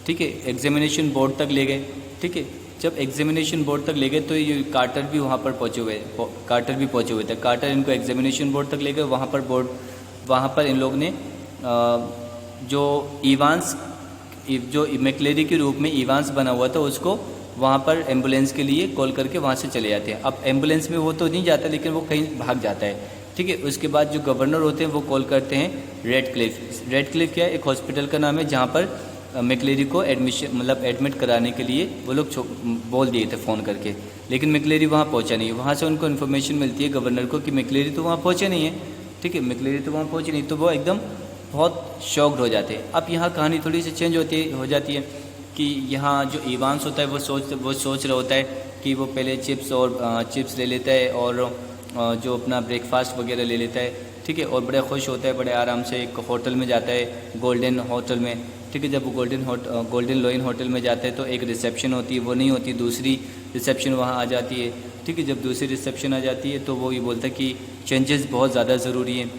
ठीक है, एग्जामिनेशन बोर्ड तक ले गए, ठीक है। जब एग्जामिनेशन बोर्ड तक ले गए तो ये कार्टर भी वहाँ पर पहुँचे हुए थे। कार्टर इनको एग्जामिनेशन बोर्ड तक ले गए। वहाँ पर इन लोग ने जो मैक्लेरी के रूप में इवांस बना हुआ था उसको वहाँ पर एम्बुलेंस के लिए कॉल करके वहाँ से चले जाते हैं। अब एम्बुलेंस में वो तो नहीं जाता, लेकिन वो कहीं भाग जाता है, ठीक है। उसके बाद जो गवर्नर होते हैं वो कॉल करते हैं रेड क्लिफ क्या है, एक हॉस्पिटल का नाम है, जहाँ पर मैक्लेरी को एडमिशन मतलब एडमिट कराने के लिए वो लोग बोल दिए थे फ़ोन करके, लेकिन मैक्लेरी वहाँ पहुँचा नहीं है। वहाँ से उनको इन्फॉर्मेशन मिलती है गवर्नर को कि मैक्लेरी तो वहाँ पहुँचे नहीं है, ठीक है, मैक्लेरी तो वहाँ पहुँची नहीं, तो वो एकदम बहुत शॉक्ड हो जाते हैं। अब यहाँ कहानी थोड़ी सी चेंज हो जाती है कि यहाँ जो इवांस होता है वो सोच रहा होता है कि वो पहले चिप्स ले लेता है और जो अपना ब्रेकफास्ट वगैरह ले लेता है, ठीक है, और बड़े खुश होता है, बड़े आराम से एक होटल में जाता है, गोल्डन होटल में, ठीक है। जब वो गोल्डन लॉइन होटल में जाता है तो एक रिसेप्शन होती है, वो नहीं होती, दूसरी रिसेप्शन वहाँ आ जाती है, ठीक है। जब दूसरी रिसेप्शन आ जाती है तो वो ये बोलता है कि चेंजेस बहुत ज़्यादा ज़रूरी हैं,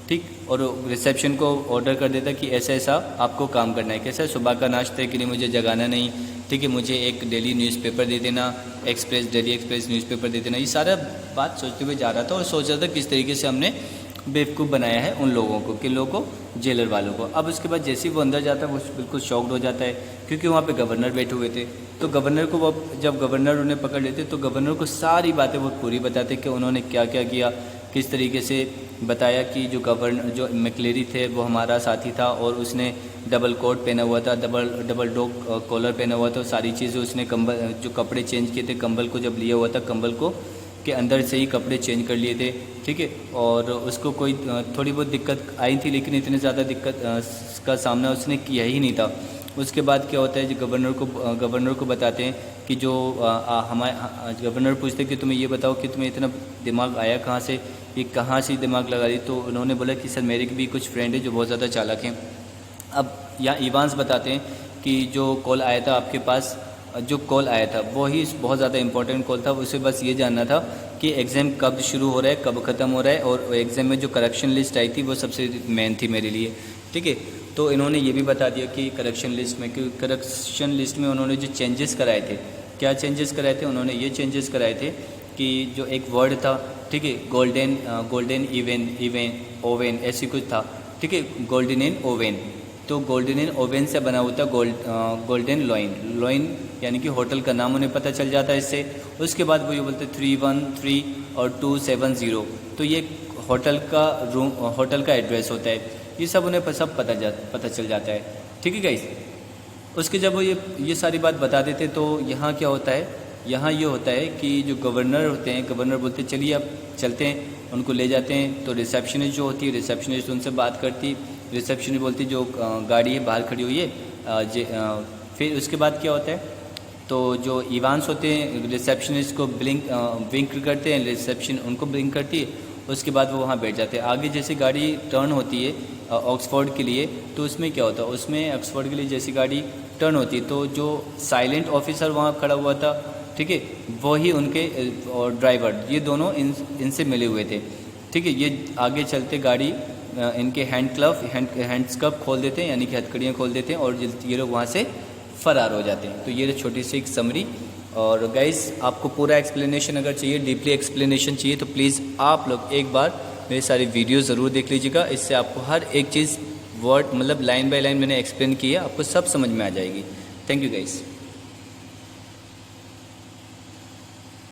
ठीक, और रिसेप्शन को ऑर्डर कर देता कि ऐसा ऐसा आपको काम करना है, कैसा सुबह का नाश्ते के लिए मुझे जगाना नहीं, ठीक है, मुझे एक डेली न्यूज़पेपर दे देना, डेली एक्सप्रेस न्यूज़पेपर दे देना। ये सारा बात सोचते हुए जा रहा था और सोच रहा था किस तरीके से हमने बेवकूफ़ बनाया है उन लोगों को, किन लोगों को, जेलर वालों को। अब उसके बाद जैसे ही वो अंदर जाता है वो बिल्कुल शॉक्ड हो जाता है क्योंकि वहाँ पे गवर्नर बैठे हुए थे। तो गवर्नर को वो जब गवर्नर उन्हें पकड़ लेते तो गवर्नर को सारी बातें वो पूरी बताते कि उन्होंने क्या क्या किया, किस तरीके से बताया कि जो मैक्लेरी थे वो हमारा साथी था और उसने डबल कोट पहना हुआ था, डबल डॉग कॉलर पहना हुआ था, सारी चीज़ें उसने जो कपड़े चेंज किए थे, कंबल को जब लिया हुआ था, कंबल को के अंदर से ही कपड़े चेंज कर लिए थे, ठीक है। और उसको कोई थोड़ी बहुत दिक्कत आई थी लेकिन इतनी ज़्यादा दिक्कत का सामना उसने किया ही नहीं था। उसके बाद क्या होता है जो गवर्नर को बताते हैं कि जो हमारे गवर्नर पूछते कि तुम्हें ये बताओ कि तुम्हें इतना दिमाग आया कहाँ से, ये कहाँ से दिमाग लगा दी। तो उन्होंने बोला कि सर मेरे भी कुछ फ्रेंड है जो बहुत ज़्यादा चालाक हैं। अब यहाँ इवांस बताते हैं कि जो कॉल आया था आपके पास, जो कॉल आया था वो ही बहुत ज़्यादा इंपॉर्टेंट कॉल था। उसे बस ये जानना था कि एग्ज़ाम कब शुरू हो रहा है, कब ख़त्म हो रहा है, और एग्ज़ाम में जो करेक्शन लिस्ट आई थी वो सबसे मेन थी मेरे लिए, ठीक है। तो इन्होंने ये भी बता दिया कि करेक्शन लिस्ट में उन्होंने जो चेंजेस कराए थे, क्या चेंजेस कराए थे, उन्होंने ये चेंजेस कराए थे कि जो एक वर्ड था, ठीक है, गोल्डन ओवेन ऐसी कुछ था, ठीक है, गोल्डन इन ओवेन। तो गोल्डन इन ओवेन से बना हुआ था गोल्डन लॉइन यानी कि होटल का नाम उन्हें पता चल जाता है इससे। उसके बाद वो ये बोलते 313 और 270, तो ये होटल का एड्रेस होता है। ये सब उन्हें सब पता चल जाता है, ठीक है गाइस। उसके जब वो ये सारी बात बता देते तो यहाँ क्या होता है, यहाँ ये होता है कि जो गवर्नर होते हैं, गवर्नर बोलते चलिए अब चलते हैं, उनको ले जाते हैं। तो रिसेप्शनिस्ट जो होती है, रिसेप्शनिस्ट उनसे बात करती, रिसेप्शनिस्ट बोलती जो गाड़ी है बाहर खड़ी हुई है। फिर उसके बाद क्या होता है, तो जो इवांस होते हैं रिसेप्शनिस्ट को विंक करते हैं, रिसेप्शन उनको ब्लिंक करती है। उसके बाद वो वहाँ बैठ जाते हैं। आगे जैसे गाड़ी टर्न होती है ऑक्सफोर्ड के लिए, तो उसमें क्या होता है, उसमें ऑक्सफोर्ड के लिए जैसी गाड़ी टर्न होती है तो जो साइलेंट ऑफिसर वहाँ खड़ा हुआ था, ठीक है, वही उनके और ड्राइवर, ये दोनों इनसे मिले हुए थे, ठीक है। ये आगे चलते गाड़ी इनके हैंड्स कप खोल देते हैं यानी कि हथकड़ियाँ खोल देते हैं और ये लोग वहाँ से फ़रार हो जाते हैं। तो ये छोटी सी एक समरी। और गाइस आपको पूरा एक्सप्लेनेशन अगर चाहिए, डीपली एक्सप्लेनेशन चाहिए, तो प्लीज़ आप लोग एक बार मेरे सारी वीडियो ज़रूर देख लीजिएगा। इससे आपको हर एक चीज़ वर्ड मतलब लाइन बाय लाइन मैंने एक्सप्लेन की है, आपको सब समझ में आ जाएगी। Thank you guys.